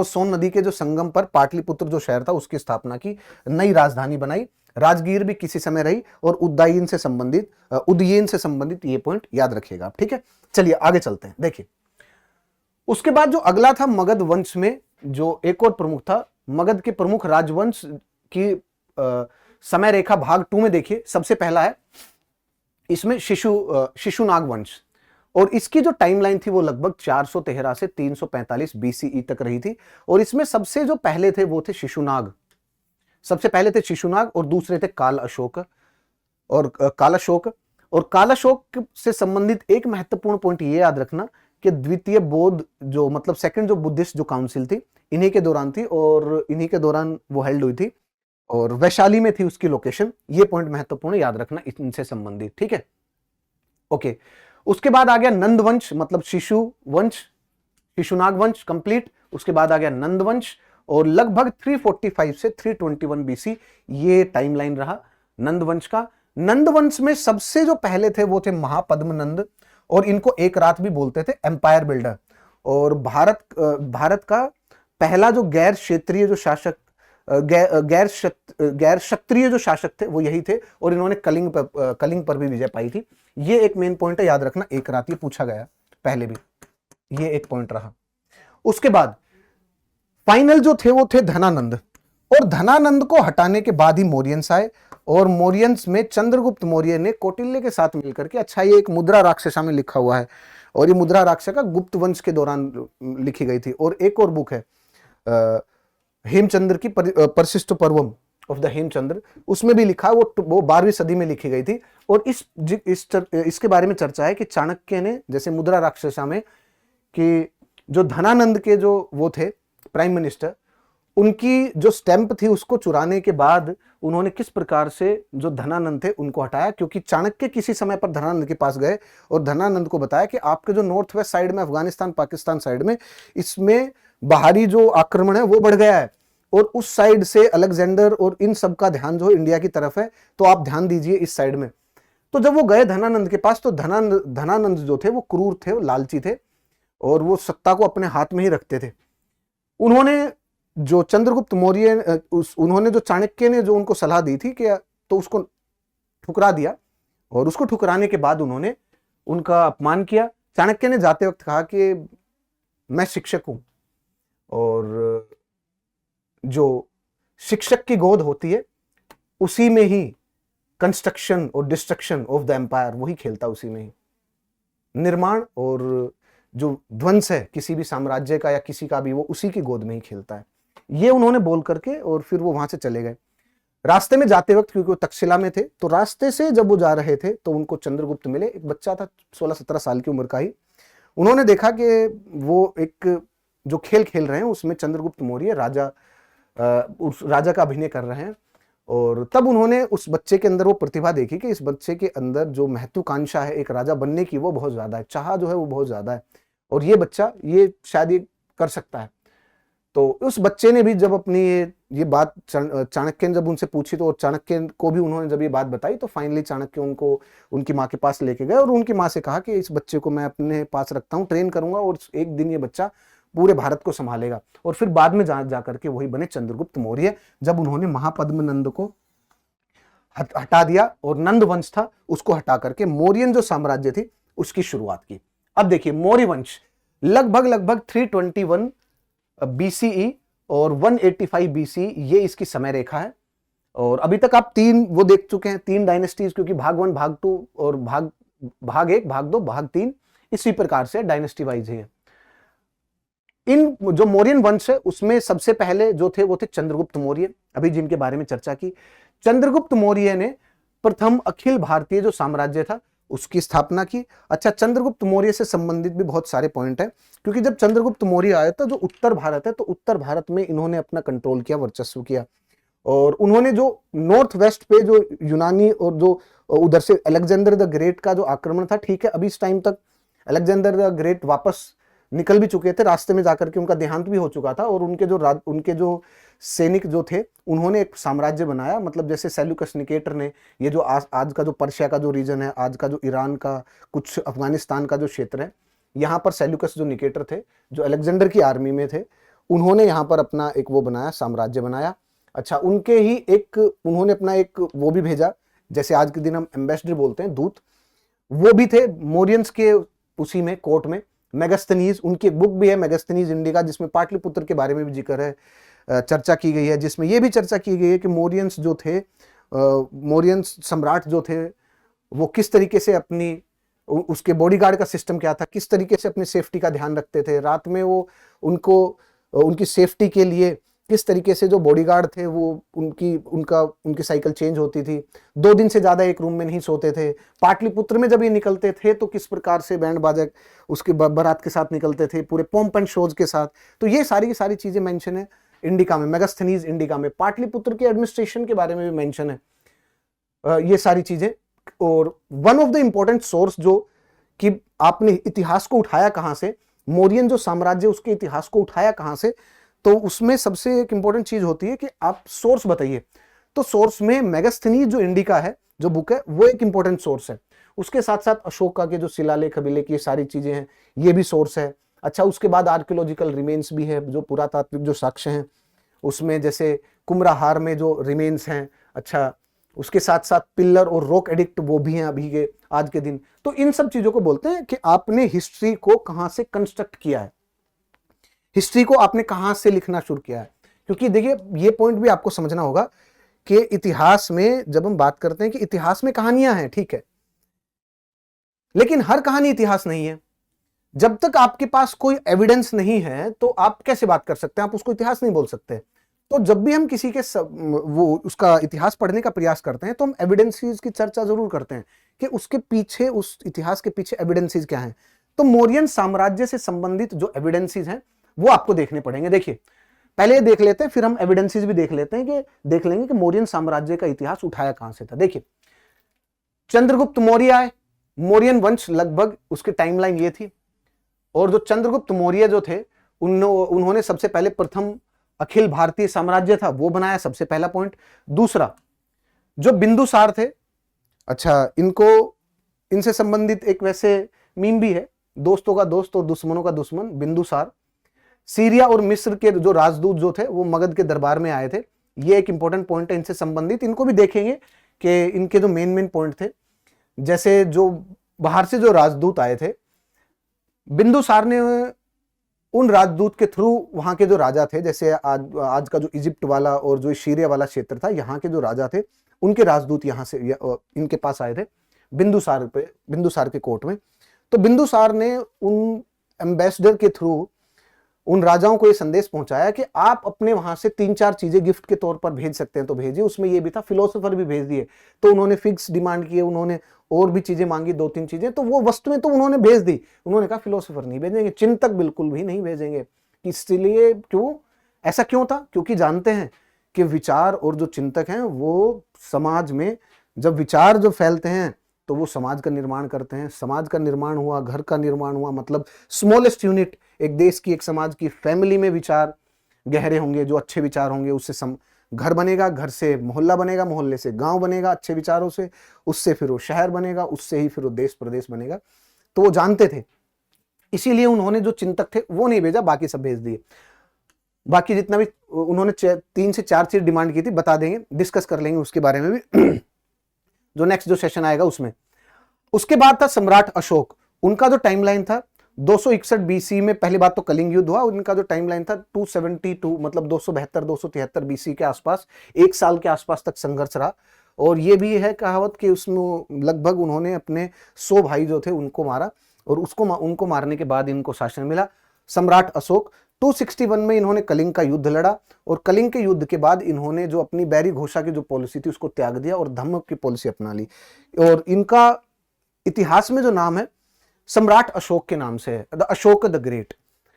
सोन नदी के जो संगम पर पाटलिपुत्र जो शहर था उसकी स्थापना की, नई राजधानी बनाई। राजगीर भी किसी समय रही, और उदयन से संबंधित ये पॉइंट याद रखिएगा आप, ठीक है। चलिए आगे चलते हैं। देखिए उसके बाद जो अगला था मगध वंश में जो एक और प्रमुख था, मगध के प्रमुख राजवंश की समय रेखा भाग 2 में देखिए सबसे पहला है इसमें शिशुनाग वंश, और इसकी जो टाइमलाइन थी वो लगभग 413 से 345 बीसीई तक रही थी। और इसमें सबसे जो पहले थे वो थे शिशुनाग, सबसे पहले थे शिशुनाग और दूसरे थे काल अशोक से संबंधित एक महत्वपूर्ण पॉइंट ये याद रखना कि द्वितीय बौद्ध जो मतलब सेकंड जो बुद्धिस्ट जो काउंसिल थी इन्हीं के दौरान थी, और इन्हीं के दौरान वो हेल्ड हुई थी, और वैशाली में थी उसकी लोकेशन। ये पॉइंट महत्वपूर्ण याद रखना इनसे संबंधित, ठीक है। ओके, उसके बाद आ गया नंद वंश, मतलब शिशुनाग वंश कंप्लीट। उसके बाद आ गया नंद वंश, और लगभग 345 से 321 बीसी ये टाइमलाइन रहा नंद वंश का। नंद वंश में सबसे जो पहले थे वो थे महापद्म नंद, और इनको एक रात भी बोलते थे, एम्पायर बिल्डर। और भारत का पहला जो गैर क्षेत्रीय जो शासक, गैर क्षत्रिय जो शासक थे वो यही थे, और इन्होंने कलिंग पर भी विजय पाई थी। ये एक मेन पॉइंट है, याद रखना, एक रात ये पूछा गया पहले भी, ये एक पॉइंट रहा। उसके बाद फाइनल जो थे वो थे धनानंद, और धनानंद को हटाने के बाद ही मौर्यंस आए, और मौर्यंस में चंद्रगुप्त मौर्य ने कौटिल्य के साथ मिलकर के, अच्छा ये एक मुद्रा राक्षसा में लिखा हुआ है, और ये मुद्रा राक्षसा गुप्त वंश के दौरान लिखी गई थी। और एक और बुक है हेमचंद्र की परशिष्ट पर्वम ऑफ द हेमचंद्र, उसमें भी लिखा, वो 12वीं सदी में लिखी गई थी। और इसके बारे में चर्चा है कि चाणक्य ने, जैसे मुद्रा राक्षसा में, कि जो धनानंद के जो वो थे प्राइम मिनिस्टर, उनकी जो स्टैंप थी उसको चुराने के बाद उन्होंने किस प्रकार से जो धनानंद थे उनको हटाया, क्योंकि चाणक्य किसी समय पर धनानंद के पास गए और धनानंद को बताया कि आपके जो नॉर्थ वेस्ट साइड में, अफगानिस्तान पाकिस्तान साइड में, इसमें बाहरी जो आक्रमण है वो बढ़ गया है, और उस साइड से अलेक्जेंडर और इन सब का ध्यान जो इंडिया की तरफ है, तो आप ध्यान दीजिए इस साइड में। तो जब वो गए धनानंद के पास, तो धनानंद जो थे वो क्रूर थे, वो लालची थे, और वो सत्ता को अपने हाथ में ही रखते थे। उन्होंने जो चंद्रगुप्त मौर्य, उन्होंने जो चाणक्य ने जो उनको सलाह दी थी कि, तो उसको ठुकरा दिया, और उसको ठुकराने के बाद उन्होंने उनका अपमान किया। चाणक्य ने जाते वक्त कहा कि मैं शिक्षक हूं, और जो शिक्षक की गोद होती है उसी में ही कंस्ट्रक्शन और डिस्ट्रक्शन ऑफ द एम्पायर, वही खेलता उसी में ही, निर्माण और जो ध्वंस है किसी भी साम्राज्य का या किसी का भी, वो उसी की गोद में ही खेलता है। ये उन्होंने बोल करके, और फिर वो वहां से चले गए। रास्ते में जाते वक्त, क्योंकि वो तक्षशिला में थे, तो रास्ते से जब वो जा रहे थे तो उनको चंद्रगुप्त मिले, एक बच्चा था 16-17 साल की उम्र का ही। उन्होंने देखा कि वो एक जो खेल खेल रहे हैं उसमें चंद्रगुप्त मौर्य उस राजा का अभिनय कर रहे हैं, और तब उन्होंने उस बच्चे के अंदर वो प्रतिभा देखी कि इस बच्चे के अंदर जो महत्वाकांक्षा है एक राजा बनने की, वो बहुत ज्यादा है, चाह जो है वो बहुत ज्यादा है, और ये बच्चा ये शायद ये कर सकता है। तो उस बच्चे ने भी जब अपनी ये बात चाणक्य ने जब उनसे पूछी, तो चाणक्य को भी उन्होंने जब ये बात बताई, तो फाइनली चाणक्य उनको उनकी माँ के पास लेके गए, और उनकी माँ से कहा कि इस बच्चे को मैं अपने पास रखता हूँ, ट्रेन करूंगा, और एक दिन ये बच्चा पूरे भारत को संभालेगा। और फिर बाद में जा करके वही बने चंद्रगुप्त मौर्य, जब उन्होंने महापद्म नंद को हटा दिया और नंद वंश था उसको हटा करके मौर्यन जो साम्राज्य थी उसकी शुरुआत की। अब देखिए मौर्य वंश लगभग 321 बीसीई और 185 बीसी ये इसकी समय रेखा है। और अभी तक आप तीन वो देख चुके हैं, तीन डायनेस्टीज, क्योंकि भाग 1 भाग 2 और भाग 1 भाग 2 भाग 3 इसी प्रकार से डायनेस्टी वाइज है। इन जो मौर्यन वंश है उसमें सबसे पहले जो थे वो थे चंद्रगुप्त मौर्य, अभी जिनके बारे में चर्चा की। चंद्रगुप्त मौर्य ने प्रथम अखिल भारतीय जो साम्राज्य था उसकी स्थापना की। अच्छा, चंद्रगुप्त मौर्य से संबंधित भी बहुत सारे पॉइंट है, क्योंकि जब चंद्रगुप्त मौर्य आया था जो उत्तर भारत है, तो उत्तर भारत में इन्होंने अपना कंट्रोल किया, वर्चस्व किया। और उन्होंने जो नॉर्थ वेस्ट पे जो यूनानी और जो उधर से अलेक्जेंडर द ग्रेट का जो आक्रमण था, ठीक है, अभी इस टाइम तक अलेक्जेंडर द ग्रेट वापस निकल भी चुके थे, रास्ते में जाकर के उनका देहांत भी हो चुका था। और उनके जो सैनिक जो थे उन्होंने एक साम्राज्य बनाया, मतलब जैसे सेल्यूकस निकेटर ने ये जो आज का जो पर्शिया का जो रीजन है, आज का जो ईरान का कुछ अफगानिस्तान का जो क्षेत्र है, यहाँ पर सेल्यूकस जो निकेटर थे जो अलेक्जेंडर की आर्मी में थे, उन्होंने यहाँ पर अपना एक वो बनाया, साम्राज्य बनाया। अच्छा, उनके ही एक उन्होंने अपना एक वो भी भेजा, जैसे आज के दिन हम एम्बेसडर बोलते हैं, दूत, वो भी थे मौर्यंस के उसी में कोर्ट में। मेगास्थनीज, उनकी एक बुक भी है मेगास्थनीज इंडिका, जिसमें पाटलिपुत्र के बारे में भी जिक्र है, चर्चा की गई है, जिसमें यह भी चर्चा की गई है कि मौर्यंस जो थे, मौर्यंस सम्राट जो थे वो किस तरीके से अपनी उसके बॉडीगार्ड का सिस्टम क्या था, किस तरीके से अपनी सेफ्टी का ध्यान रखते थे, रात में वो उनकी सेफ्टी के लिए किस तरीके से जो बॉडीगार्ड थे वो उनकी साइकिल चेंज होती थी, 2 दिन से ज्यादा एक रूम में नहीं सोते थे। पाटलिपुत्र में जब ये निकलते थे तो किस प्रकार से बैंड बाजा उसके बारात के साथ निकलते थे, पूरे पॉम्प एंड शोज के साथ। तो ये सारी की सारी चीजें मेंशन है इंडिका में, मेगास्थनीज इंडिका में। पाटलिपुत्र के एडमिनिस्ट्रेशन के बारे में भी मेंशन है ये सारी चीजें। और one of the important source जो कि आपने इतिहास को उठाया कहां से, मौर्यन जो साम्राज्य उसके इतिहास को उठाया कहां से, तो उसमें सबसे एक इंपॉर्टेंट चीज होती है कि आप सोर्स बताइए। तो सोर्स में मेगास्थनीज जो इंडिका है, जो बुक है, वो एक इंपॉर्टेंट सोर्स है। उसके साथ साथ अशोका के जो शिलालेख अभिलेख ये सारी चीजें हैं, ये भी सोर्स है। अच्छा, उसके बाद आर्कियोलॉजिकल रिमेन्स भी है, जो पुरातात्विक जो साक्ष्य हैं उसमें, जैसे कुमराहार में जो रिमेन्स हैं। अच्छा, उसके साथ साथ पिल्लर और रॉक एडिक्ट वो भी हैं अभी के आज के दिन। तो इन सब चीजों को बोलते हैं कि आपने हिस्ट्री को कहां से कंस्ट्रक्ट किया है, हिस्ट्री को आपने कहां से लिखना शुरू किया है। क्योंकि देखिए ये पॉइंट भी आपको समझना होगा कि इतिहास में जब हम बात करते हैं कि इतिहास में कहानियां हैं, ठीक है, लेकिन हर कहानी इतिहास नहीं है। जब तक आपके पास कोई एविडेंस नहीं है तो आप कैसे बात कर सकते हैं, आप उसको इतिहास नहीं बोल सकते। तो जब भी हम किसी के वो उसका इतिहास पढ़ने का प्रयास करते हैं तो हम एविडेंसेस की चर्चा जरूर करते हैं कि उसके पीछे, उस इतिहास के पीछे एविडेंसेस क्या हैं। तो मौर्यन साम्राज्य से संबंधित जो एविडेंसेस हैं वो आपको देखने पड़ेंगे। देखिए पहले ये देख लेते हैं, फिर हम एविडेंसेस भी देख लेते हैं कि देख लेंगे कि मौर्यन साम्राज्य का इतिहास उठाया कहां से था। देखिए, चंद्रगुप्त मौर्य आए, मौर्यन वंश लगभग उसकी टाइमलाइन ये थी। और जो चंद्रगुप्त मौर्य जो थे उन्होंने सबसे पहले प्रथम अखिल भारतीय साम्राज्य था वो बनाया, सबसे पहला पॉइंट। दूसरा, जो बिंदुसार थे, अच्छा, इनसे संबंधित एक वैसे मीम भी है, दोस्तों का दोस्त और दुश्मनों का दुश्मन बिंदुसार। सीरिया और मिस्र के जो राजदूत जो थे वो मगध के दरबार में आए थे, ये एक इंपॉर्टेंट पॉइंट है इनसे संबंधित। इनको भी देखेंगे कि इनके जो मेन पॉइंट थे, जैसे जो बाहर से जो राजदूत आए थे, बिंदुसार ने उन राजदूत के थ्रू वहां के जो राजा थे, जैसे आज का जो इजिप्ट वाला और जो सीरिया वाला क्षेत्र था, यहाँ के जो राजा थे उनके राजदूत यहाँ से इनके पास आए थे बिंदुसार के कोर्ट में। तो बिंदुसार ने उन एम्बेसडर के थ्रू उन राजाओं को ये संदेश पहुंचाया कि आप अपने वहां से 3-4 चीजें गिफ्ट के तौर पर भेज सकते हैं तो भेजिए। उसमें ये भी था, फिलोसोफर भी भेज दिए। तो उन्होंने फिक्स डिमांड किए, उन्होंने और भी चीजें मांगी, 2-3 चीजें, तो वो वस्तुएं तो उन्होंने भेज दी। उन्होंने कहा फिलोसोफर नहीं भेजेंगे, चिंतक बिल्कुल भी नहीं भेजेंगे। इसलिए क्यों, ऐसा क्यों था? क्योंकि जानते हैं कि विचार और जो चिंतक हैं वो समाज में जब विचार जो फैलते हैं तो वो समाज का निर्माण करते हैं। समाज का निर्माण हुआ, घर का निर्माण हुआ, मतलब स्मॉलेस्ट यूनिट, एक देश की, एक समाज की फैमिली में विचार गहरे होंगे, जो अच्छे विचार होंगे उससे घर बनेगा, घर से मोहल्ला बनेगा, मोहल्ले से गांव बनेगा अच्छे विचारों से, उससे फिर वो शहर बनेगा, उससे ही फिर वो देश प्रदेश बनेगा। तो वो जानते थे, इसीलिए उन्होंने जो चिंतक थे वो नहीं भेजा, बाकी सब भेज दिए। बाकी जितना भी उन्होंने 3 से 4 चीज डिमांड की थी, बता देंगे, डिस्कस कर लेंगे उसके बारे में भी। जो नेक्स्ट जो सेशन आएगा उसमें। उसके बाद था सम्राट अशोक, उनका जो टाइमलाइन था 261 बीसी में पहली बात तो कलिंग युद्ध हुआ, उनका जो टाइमलाइन था 272 मतलब 272 273 बीसी के आसपास, एक साल के आसपास तक संघर्ष रहा। और ये भी है कहावत कि उसमें लगभग उन्होंने अपने 100 भाई जो थे उनको मारा, और उनको मारने के बाद इनको शासन मिला। सम्राट अशोक 261 में इन्होंने कलिंग का युद्ध लड़ा, और कलिंग के युद्ध के बाद इन्होंने जो अपनी बैरी घोषा की जो पॉलिसी थी उसको त्याग दिया और धम्म की पॉलिसी अपना ली। और इनका इतिहास में जो नाम है सम्राट अशोक के नाम से है, द अशोक द ग्रेट।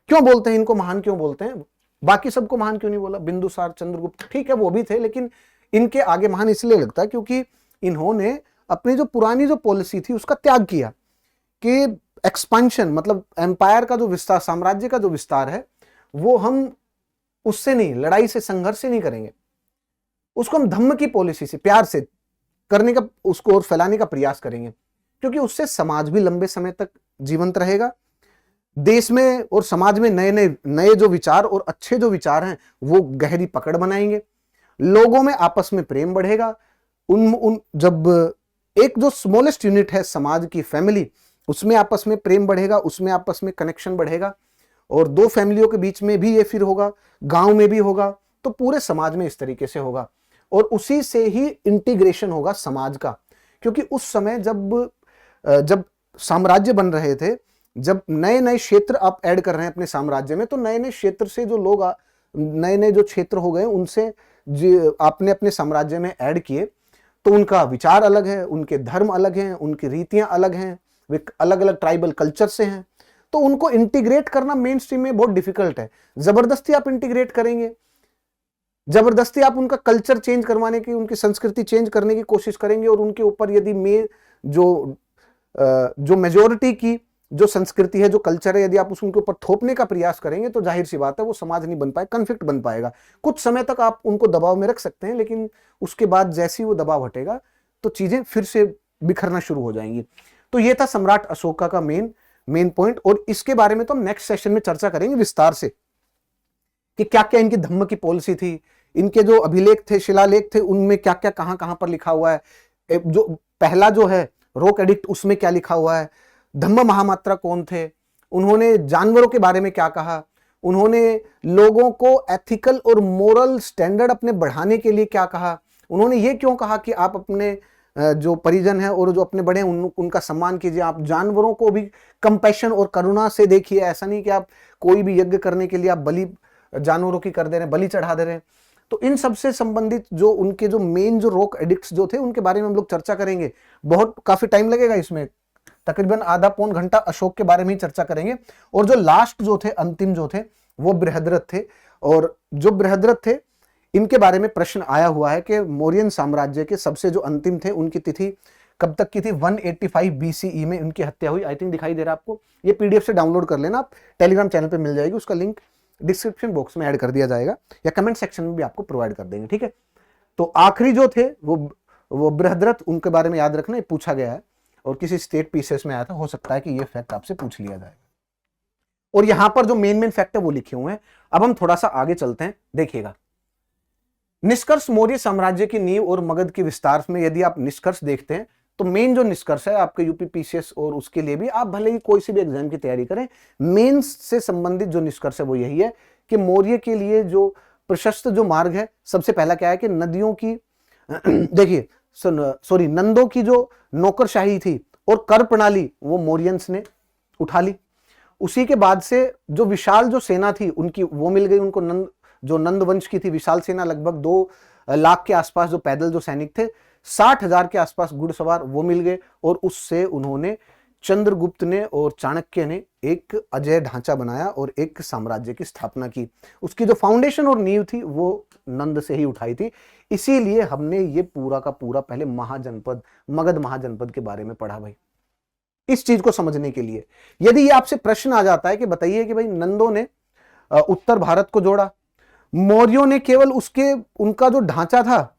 क्यों बोलते हैं इनको महान, क्यों बोलते हैं? बाकी सबको महान क्यों नहीं बोला? बिंदुसार, चंद्रगुप्त, ठीक है वो भी थे, लेकिन इनके आगे महान इसलिए लगता है क्योंकि इन्होंने अपनी जो पुरानी जो पॉलिसी थी उसका त्याग किया कि एक्सपेंशन मतलब एम्पायर का जो विस्तार, साम्राज्य का जो विस्तार है वो हम उससे नहीं, लड़ाई से, संघर्ष से नहीं करेंगे, उसको हम धम्म की पॉलिसी से, प्यार से करने का, उसको और फैलाने का प्रयास करेंगे, क्योंकि उससे समाज भी लंबे समय तक जीवंत रहेगा। देश में और समाज में नए नए नए जो विचार और अच्छे जो विचार हैं वो गहरी पकड़ बनाएंगे, लोगों में आपस में प्रेम बढ़ेगा। जब एक जो स्मॉलेस्ट यूनिट है समाज की, फैमिली, उसमें आपस में प्रेम बढ़ेगा, उसमें आपस में कनेक्शन बढ़ेगा, और दो फैमिलियों के बीच में भी ये फिर होगा, गांव में भी होगा, तो पूरे समाज में इस तरीके से होगा, और उसी से ही इंटीग्रेशन होगा समाज का। क्योंकि उस समय जब साम्राज्य बन रहे थे, जब नए नए क्षेत्र आप ऐड कर रहे हैं अपने साम्राज्य में, तो नए नए क्षेत्र से जो लोग नए नए जो क्षेत्र हो गए उनसे आपने अपने साम्राज्य में ऐड किए, तो उनका विचार अलग है, उनके धर्म अलग हैं, उनकी रीतियां अलग हैं, वे अलग अलग ट्राइबल कल्चर से हैं, तो उनको इंटीग्रेट करना मेन स्ट्रीम में बहुत डिफिकल्ट है। जबरदस्ती आप इंटीग्रेट करेंगे, जबरदस्ती आप उनका कल्चर चेंज करवाने की, उनकी संस्कृति चेंज करने की कोशिश करेंगे, और उनके ऊपर यदि जो मेजोरिटी की जो संस्कृति है, जो कल्चर है, यदि आप उनके ऊपर थोपने का प्रयास करेंगे तो जाहिर सी बात है वो समाज नहीं बन पाए, कॉन्फ्लिक्ट बन पाएगा। कुछ समय तक आप उनको दबाव में रख सकते हैं, लेकिन उसके बाद जैसे ही वो दबाव हटेगा तो चीजें फिर से बिखरना शुरू हो जाएंगी। तो ये था सम्राट अशोका का मेन पॉइंट, और इसके बारे में तो हम नेक्स्ट सेशन में चर्चा करेंगे विस्तार से कि क्या क्या इनकी धम्म की पॉलिसी थी, इनके जो अभिलेख थे, शिलालेख थे, उनमें क्या क्या कहां पर लिखा हुआ है, जो पहला जो है रोक एडिक्ट उसमें क्या लिखा हुआ है, धम्म महामात्रा कौन थे, उन्होंने जानवरों के बारे में क्या कहा, उन्होंने लोगों को एथिकल और मोरल स्टैंडर्ड अपने बढ़ाने के लिए क्या कहा, उन्होंने ये क्यों कहा कि आप अपने जो परिजन है और जो अपने बड़े हैं उनका सम्मान कीजिए, आप जानवरों को भी कंपैशन और करुणा से देखिए, ऐसा नहीं कि आप कोई भी यज्ञ करने के लिए आप बलि जानवरों की कर दे रहे हैं, बलि चढ़ा दे रहे हैं। तो इन सबसे संबंधित जो उनके जो मेन जो रोक एडिक्ट्स जो थे उनके बारे में हम लोग चर्चा करेंगे। काफी टाइम लगेगा इसमें, तकरीबन आधा पौन घंटा अशोक के बारे में ही चर्चा करेंगे। और जो लास्ट जो थे, अंतिम जो थे, वो बृहद्रथ थे, और जो बृहद्रथ थे इनके बारे में प्रश्न आया हुआ है कि मौर्यन साम्राज्य के सबसे जो अंतिम थे उनकी तिथि कब तक की थी? 185 बीसीई में उनकी हत्या हुई। आई थिंक दिखाई दे रहा है आपको, ये पीडीएफ से डाउनलोड कर लेना, आप टेलीग्राम चैनल पे मिल जाएगी, उसका लिंक डिस्क्रिप्शन बॉक्स में ऐड कर दिया जाएगा या कमेंट सेक्शन में भी आपको प्रोवाइड कर देंगे, ठीक है। तो आखिरी जो थे वो बृहद्रथ, उनके बारे में याद रखना, ये पूछा गया है और किसी स्टेट पीसेस में आया था, हो सकता है कि ये फैक्ट आपसे पूछ लिया जाएगा। और यहां पर जो मेन फैक्ट है वो लिखे हुए हैं। अब हम थोड़ा सा आगे चलते हैं, देखिएगा निष्कर्ष मौर्य साम्राज्य की नींव और मगध के विस्तार में। यदि आप निष्कर्ष देखते हैं तो मेन जो निष्कर्ष है आपके यूपी पीसीएस और उसके लिए भी, आप भले ही कोई से भी एग्जाम की तैयारी करें, मेंस से संबंधित जो निष्कर्ष है वो यही है कि मौर्य के लिए जो प्रशस्त जो मार्ग है, सबसे पहला क्या है कि नदियों की देखिए सॉरी नंदों की जो नौकरशाही थी और कर प्रणाली वो मौर्यंस ने उठा ली। उसी के बाद से जो विशाल जो सेना थी उनकी वो मिल गई उनको, जो नंद वंश की थी विशाल सेना, लगभग 2 लाख के आसपास जो पैदल जो सैनिक थे, 60,000 के आसपास घुड़सवार वो मिल गए। और उससे उन्होंने, चंद्रगुप्त ने और चाणक्य ने एक अजय ढांचा बनाया और एक साम्राज्य की स्थापना की। उसकी जो फाउंडेशन और नींव थी वो नंद से ही उठाई थी। इसीलिए हमने ये पूरा का पूरा पहले महाजनपद, मगध महाजनपद के बारे में पढ़ा भाई, इस चीज को समझने के लिए। यदि ये आपसे प्रश्न आ जाता है कि बताइए कि भाई नंदों ने उत्तर भारत को जोड़ा, मौर्यों ने केवल उनका जो ढांचा था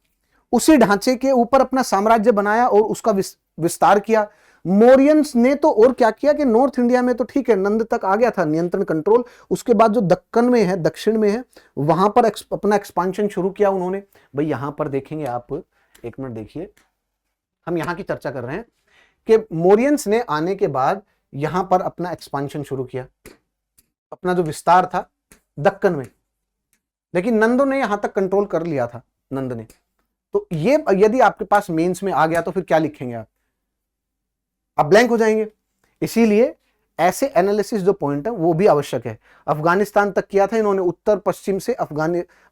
उसी ढांचे के ऊपर अपना साम्राज्य बनाया और उसका विस्तार किया। मौर्यंस ने तो और क्या किया कि नॉर्थ इंडिया में तो ठीक है नंद तक आ गया था नियंत्रण कंट्रोल, उसके बाद जो दक्कन में है, दक्षिण में है, वहां पर अपना एक्सपांशन शुरू किया उन्होंने। भाई यहां पर देखेंगे आप, एक मिनट देखिए, हम यहाँ की चर्चा कर रहे हैं कि मौर्यंस ने आने के बाद यहां पर अपना एक्सपांशन शुरू किया, अपना जो विस्तार था दक्कन में, लेकिन नंदों ने यहां तक कंट्रोल कर लिया था, नंद ने। तो ये यदि आपके पास मेंस में आ गया तो फिर क्या लिखेंगे आप ब्लैंक हो जाएंगे। इसीलिए ऐसे एनालिसिस जो पॉइंट है वो भी आवश्यक है। अफगानिस्तान तक किया था इन्होंने, उत्तर पश्चिम से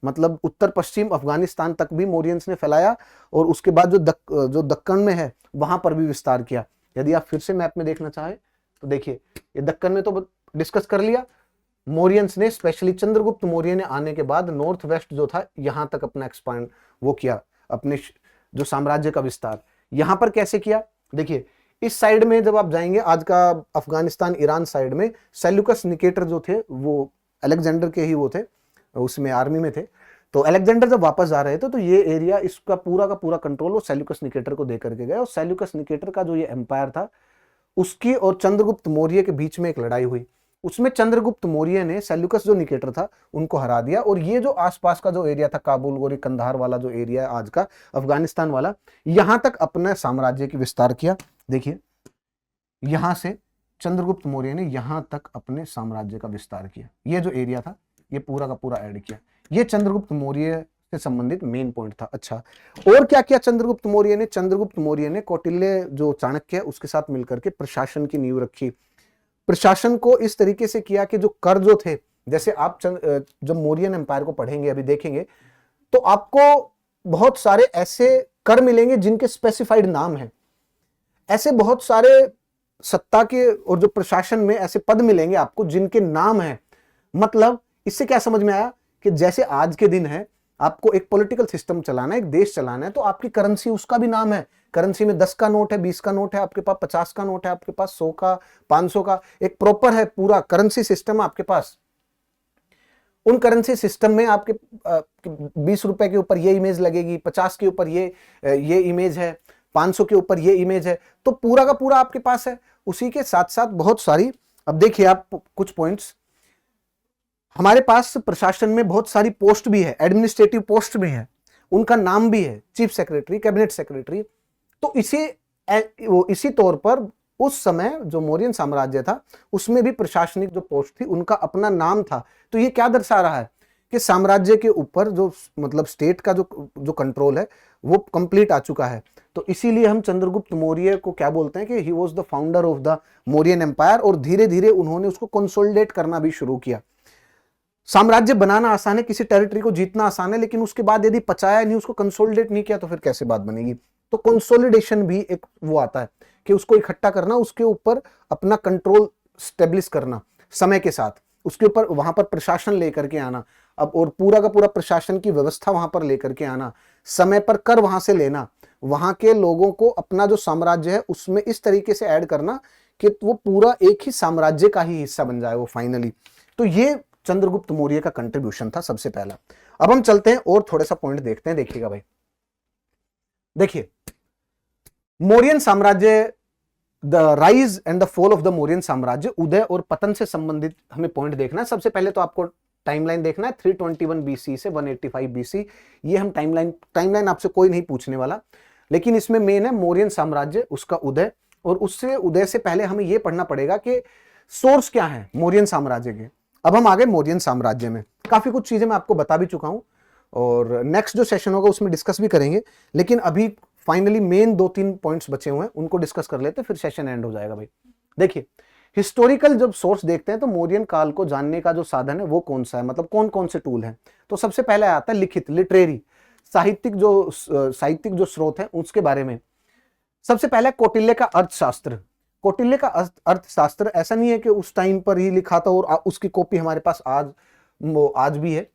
मतलब उत्तर पश्चिम अफगानिस्तान तक भी मौर्यंस ने फैलाया, और उसके बाद जो दक्कन में है वहां पर भी विस्तार किया। यदि आप फिर से मैप में देखना चाहे तो देखिए, ये दक्कन में तो डिस्कस कर लिया, मौर्यंस ने स्पेशली चंद्रगुप्त मौर्य ने आने के बाद नॉर्थ वेस्ट जो था यहां तक अपना एक्सपांड वो किया, अपने जो साम्राज्य का विस्तार। यहां पर कैसे किया, देखिए इस साइड में जब आप जाएंगे, आज का अफगानिस्तान ईरान साइड में, सेल्यूकस निकेटर जो थे वो अलेक्जेंडर के ही वो थे, उसमें आर्मी में थे। तो अलेक्जेंडर जब वापस आ रहे थे तो ये एरिया, इसका पूरा का पूरा कंट्रोल वो सेल्यूकस निकेटर को दे करके गए, और सेल्यूकस निकेटर का जो ये एम्पायर था उसकी और चंद्रगुप्त मौर्य के बीच में एक लड़ाई हुई। उसमें चंद्रगुप्त मौर्य ने सेल्यूकस जो निकेटर था उनको हरा दिया, और ये जो आसपास का जो एरिया था, काबुल गोरी कंधार वाला जो एरिया है आज का अफगानिस्तान वाला, यहां तक अपने साम्राज्य की विस्तार किया। देखिए यहां से चंद्रगुप्त मौर्य ने यहां तक अपने साम्राज्य का विस्तार किया, ये जो एरिया था ये पूरा का पूरा ऐड किया। ये चंद्रगुप्त मौर्य से संबंधित मेन पॉइंट था। अच्छा, और क्या किया चंद्रगुप्त मौर्य ने, चंद्रगुप्त मौर्य ने कौटिल्य जो चाणक्य है उसके साथ मिलकर के प्रशासन की नींव रखी। प्रशासन को इस तरीके से किया कि जो कर जो थे, जैसे आप जब मौर्यन एम्पायर को पढ़ेंगे, अभी देखेंगे, तो आपको बहुत सारे ऐसे कर मिलेंगे जिनके स्पेसिफाइड नाम है। ऐसे बहुत सारे सत्ता के और जो प्रशासन में ऐसे पद मिलेंगे आपको जिनके नाम है। मतलब इससे क्या समझ में आया कि जैसे आज के दिन है, आपको एक पॉलिटिकल सिस्टम चलाना है, एक देश चलाना है, तो आपकी करेंसी उसका भी नाम है। करेंसी में 10 का नोट है, 20 का नोट है, आपके पास 50 का नोट है, आपके पास 100 का, 500 का, एक प्रॉपर है पूरा करेंसी सिस्टम आपके पास। उन करेंसी सिस्टम में आपके 20 रुपए के ऊपर ये इमेज लगेगी, 50 के ऊपर ये इमेज है, 500 के ऊपर ये इमेज है, तो पूरा का पूरा आपके पास है। उसी के साथ साथ बहुत सारी, अब देखिए आप कुछ पॉइंट्स, हमारे पास प्रशासन में बहुत सारी पोस्ट भी है, एडमिनिस्ट्रेटिव पोस्ट भी है, उनका नाम भी है, चीफ सेक्रेटरी, कैबिनेट सेक्रेटरी। तो इसी तौर पर उस समय जो मौर्यन साम्राज्य था उसमें भी प्रशासनिक जो पोस्ट थी उनका अपना नाम था। तो ये क्या दर्शा रहा है कि साम्राज्य के ऊपर जो मतलब स्टेट का जो कंट्रोल है वो कंप्लीट आ चुका है। तो इसीलिए हम चंद्रगुप्त मौर्य को क्या बोलते हैं कि he was the founder of the Mauryan empire, और धीरे धीरे उन्होंने उसको कंसोलिडेट करना भी शुरू किया। साम्राज्य बनाना आसान है, किसी टेरिटरी को जीतना आसान है, लेकिन उसके बाद यदि पचाया नहीं, उसको कंसोलिडेट नहीं किया तो फिर कैसे बात बनेगी। तो कंसोलिडेशन भी एक वो आता है कि उसको इकट्ठा करना, उसके ऊपर अपना कंट्रोल स्टेब्लिश करना समय के साथ, उसके ऊपर वहां पर प्रशासन लेकर के आना, अब और पूरा का पूरा प्रशासन की व्यवस्था वहां पर लेकर के आना, समय पर कर वहां से लेना, वहां के लोगों को अपना जो साम्राज्य है उसमें इस तरीके से ऐड करना कि वो पूरा एक ही साम्राज्य का ही हिस्सा बन जाए वो फाइनली। तो ये चंद्रगुप्त मौर्य का कंट्रीब्यूशन था सबसे पहला। अब हम चलते हैं और थोड़ा सा पॉइंट देखते हैं, देखिएगा भाई। देखिए मौर्यन साम्राज्य, the rise and the fall of the Mauryan साम्राज्य, उदय और पतन से संबंधित हमें पॉइंट देखना है। सबसे पहले तो आपको टाइमलाइन देखना है 321 बीसी से 185 बीसी। ये हम टाइमलाइन आपसे कोई नहीं पूछने वाला, लेकिन इसमें मेन है मौर्यन साम्राज्य, उसका उदय, और उससे उदय से पहले हमें यह पढ़ना पड़ेगा कि सोर्स क्या है मौर्यन साम्राज्य के। अब हम आगे मौर्यन साम्राज्य में काफी कुछ चीजें मैं आपको बता भी चुका हूं, और नेक्स्ट जो सेशन होगा उसमें डिस्कस भी करेंगे, लेकिन अभी फाइनली मेन 2-3 पॉइंट्स बचे हुए हैं, उनको डिस्कस कर लेते हैं, फिर सेशन एंड हो जाएगा भाई। देखिए हिस्टोरिकल जब सोर्स देखते हैं तो मौर्यन काल को जानने का जो साधन है वो कौन सा है, मतलब कौन कौन से टूल हैं। तो सबसे पहले आता है लिखित, लिटरेरी, साहित्यिक जो स्रोत है उसके बारे में। सबसे पहले कौटिल्य का अर्थशास्त्र। कौटिल्य का अर्थशास्त्र ऐसा नहीं है कि उस टाइम पर ही लिखा था और उसकी कॉपी हमारे पास आज भी है।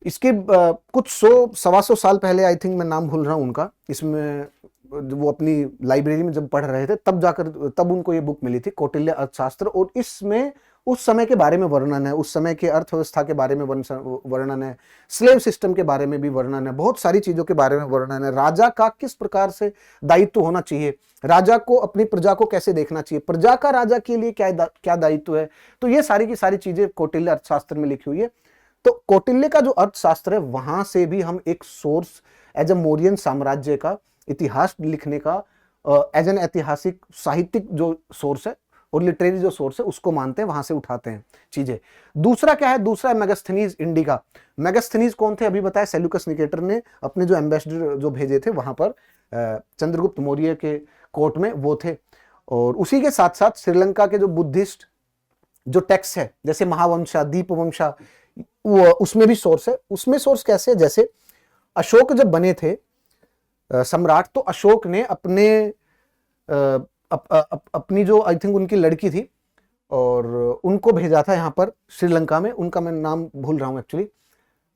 इसके कुछ 100-125 साल पहले, आई थिंक मैं नाम भूल रहा हूं उनका, इसमें वो अपनी लाइब्रेरी में जब पढ़ रहे थे तब उनको ये बुक मिली थी, कौटिल्य अर्थशास्त्र। और इसमें उस समय के बारे में वर्णन है, उस समय के अर्थव्यवस्था के बारे में वर्णन है, स्लेव सिस्टम के बारे में भी वर्णन है, बहुत सारी चीजों के बारे में वर्णन है। राजा का किस प्रकार से दायित्व होना चाहिए, राजा को अपनी प्रजा को कैसे देखना चाहिए, प्रजा का राजा के लिए क्या दायित्व है, तो ये सारी की सारी चीजें कौटिल्य अर्थशास्त्र में लिखी हुई है। तो कौटिल्य का जो अर्थशास्त्र है वहां से भी हम एक सोर्स एज अ मौर्यन साम्राज्य का इतिहास लिखने का एज एन ऐतिहासिक साहित्यिक जो सोर्स है और लिटरेरी जो सोर्स है उसको मानते हैं, वहां से उठाते हैं चीजें। दूसरा क्या है? दूसरा है मेगास्थनीज इंडिका। मेगास्थनीज कौन थे? अभी बताया, सेल्यूकस निकेटर ने अपने जो एम्बेसडर जो भेजे थे वहां पर चंद्रगुप्त मौर्य के कोर्ट में, वो थे। और उसी के साथ साथ श्रीलंका के जो बुद्धिस्ट जो टेक्स्ट है, जैसे महावंशा, दीपवंशा, उसमें भी सोर्स है। उसमें सोर्स कैसे है? जैसे अशोक जब बने थे सम्राट, तो अशोक ने अपने अपनी जो आई थिंक उनकी लड़की थी और उनको भेजा था यहाँ पर श्रीलंका में। उनका मैं नाम भूल रहा हूँ एक्चुअली,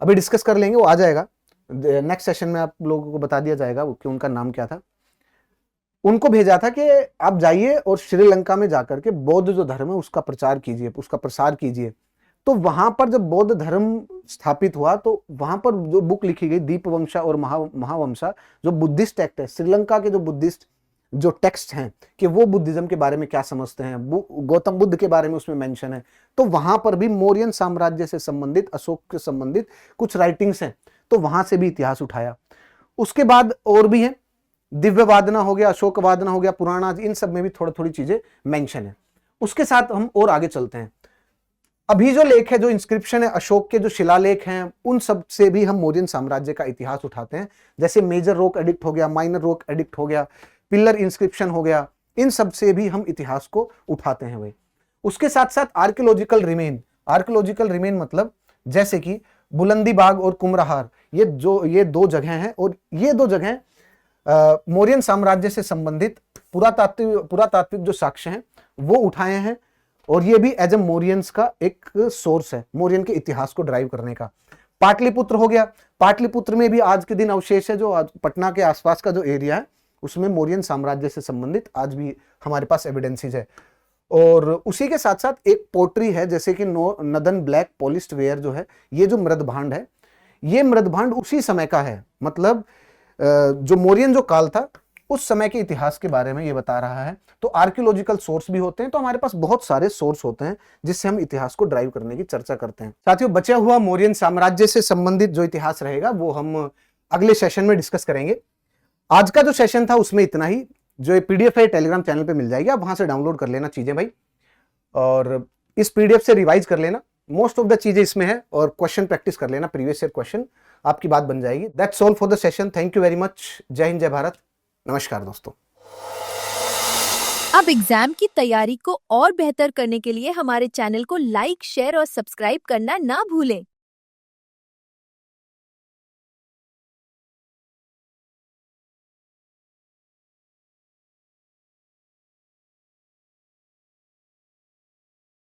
अभी डिस्कस कर लेंगे, वो आ जाएगा नेक्स्ट सेशन में, आप लोगों को बता दिया जाएगा कि उनका नाम क्या था। उनको भेजा था कि आप जाइए और श्रीलंका में जाकर के बौद्ध जो धर्म है उसका प्रचार कीजिए, उसका प्रसार कीजिए। तो वहां पर जब बौद्ध धर्म स्थापित हुआ तो वहां पर जो बुक लिखी गई दीपवंशा और महावंशा, जो बुद्धिस्ट टेक्स्ट है, श्रीलंका के जो बुद्धिस्ट जो टेक्स्ट हैं कि वो बुद्धिज्म के बारे में क्या समझते हैं, गौतम बुद्ध के बारे में उसमें मेंशन है। तो वहां पर भी मौर्यन साम्राज्य से संबंधित, अशोक से संबंधित कुछ राइटिंग्स हैं, तो वहां से भी इतिहास उठाया। उसके बाद और भी है, दिव्य वादना हो गया, अशोक वादना हो गया, पुराणा, इन सब में भी थोड़ी थोड़ी चीजें मेंशन है। उसके साथ हम और आगे चलते हैं। अभी जो लेख है, जो इंस्क्रिप्शन है, अशोक के जो शिलालेख हैं, उन सब से भी हम मौर्यन साम्राज्य का इतिहास उठाते हैं। जैसे मेजर रॉक एडिक्ट हो गया, माइनर रॉक एडिक्ट हो गया, पिलर इंस्क्रिप्शन हो गया, इन सब से भी हम इतिहास को उठाते हैं भाई। उसके साथ साथ आर्कियोलॉजिकल रिमेन। आर्कियोलॉजिकल रिमेन मतलब जैसे कि बुलंदी बाग और कुमरहार, ये दो जगह हैं, और ये दो जगह मौर्यन साम्राज्य से संबंधित पुरातात्विक जो साक्ष्य हैं वो उठाए हैं, और ये भी एज ए मौर्यंस का एक सोर्स है, मौर्यन के इतिहास को ड्राइव करने का। पाटलिपुत्र हो गया, पाटलिपुत्र में भी आज के दिन अवशेष है, जो आज पटना के आसपास का जो एरिया है उसमें मौर्यन साम्राज्य से संबंधित आज भी हमारे पास एविडेंसेज है। और उसी के साथ साथ एक पोट्री है, जैसे कि नदन ब्लैक पॉलिश्ड वेयर जो है, ये जो मृदभांड है, ये मृदभांड उसी समय का है, मतलब जो मौर्यन जो काल था उस समय के इतिहास के बारे में ये बता रहा है। तो आर्कियोलॉजिकल सोर्स भी होते हैं, तो हमारे पास बहुत सारे सोर्स होते हैं जिससे हम इतिहास को ड्राइव करने की चर्चा करते हैं। साथियों, बचा हुआ मौर्यन साम्राज्य से संबंधित जो इतिहास रहेगा वो हम अगले सेशन में डिस्कस करेंगे। आज का जो सेशन था उसमें इतना ही। जो ये पीडीएफ है टेलीग्राम चैनल पे मिल जाएगी, आप वहां से डाउनलोड कर लेना चीजें भाई, और इस पीडीएफ से रिवाइज कर लेना, मोस्ट ऑफ द चीजें इसमें है, और क्वेश्चन प्रैक्टिस कर लेना, प्रीवियस ईयर क्वेश्चन, आपकी बात बन जाएगी। That's all for the session. Thank you very much. जय हिंद, जय भारत, नमस्कार दोस्तों। अब एग्जाम की तैयारी को और बेहतर करने के लिए हमारे चैनल को लाइक, शेयर और सब्सक्राइब करना ना भूलें।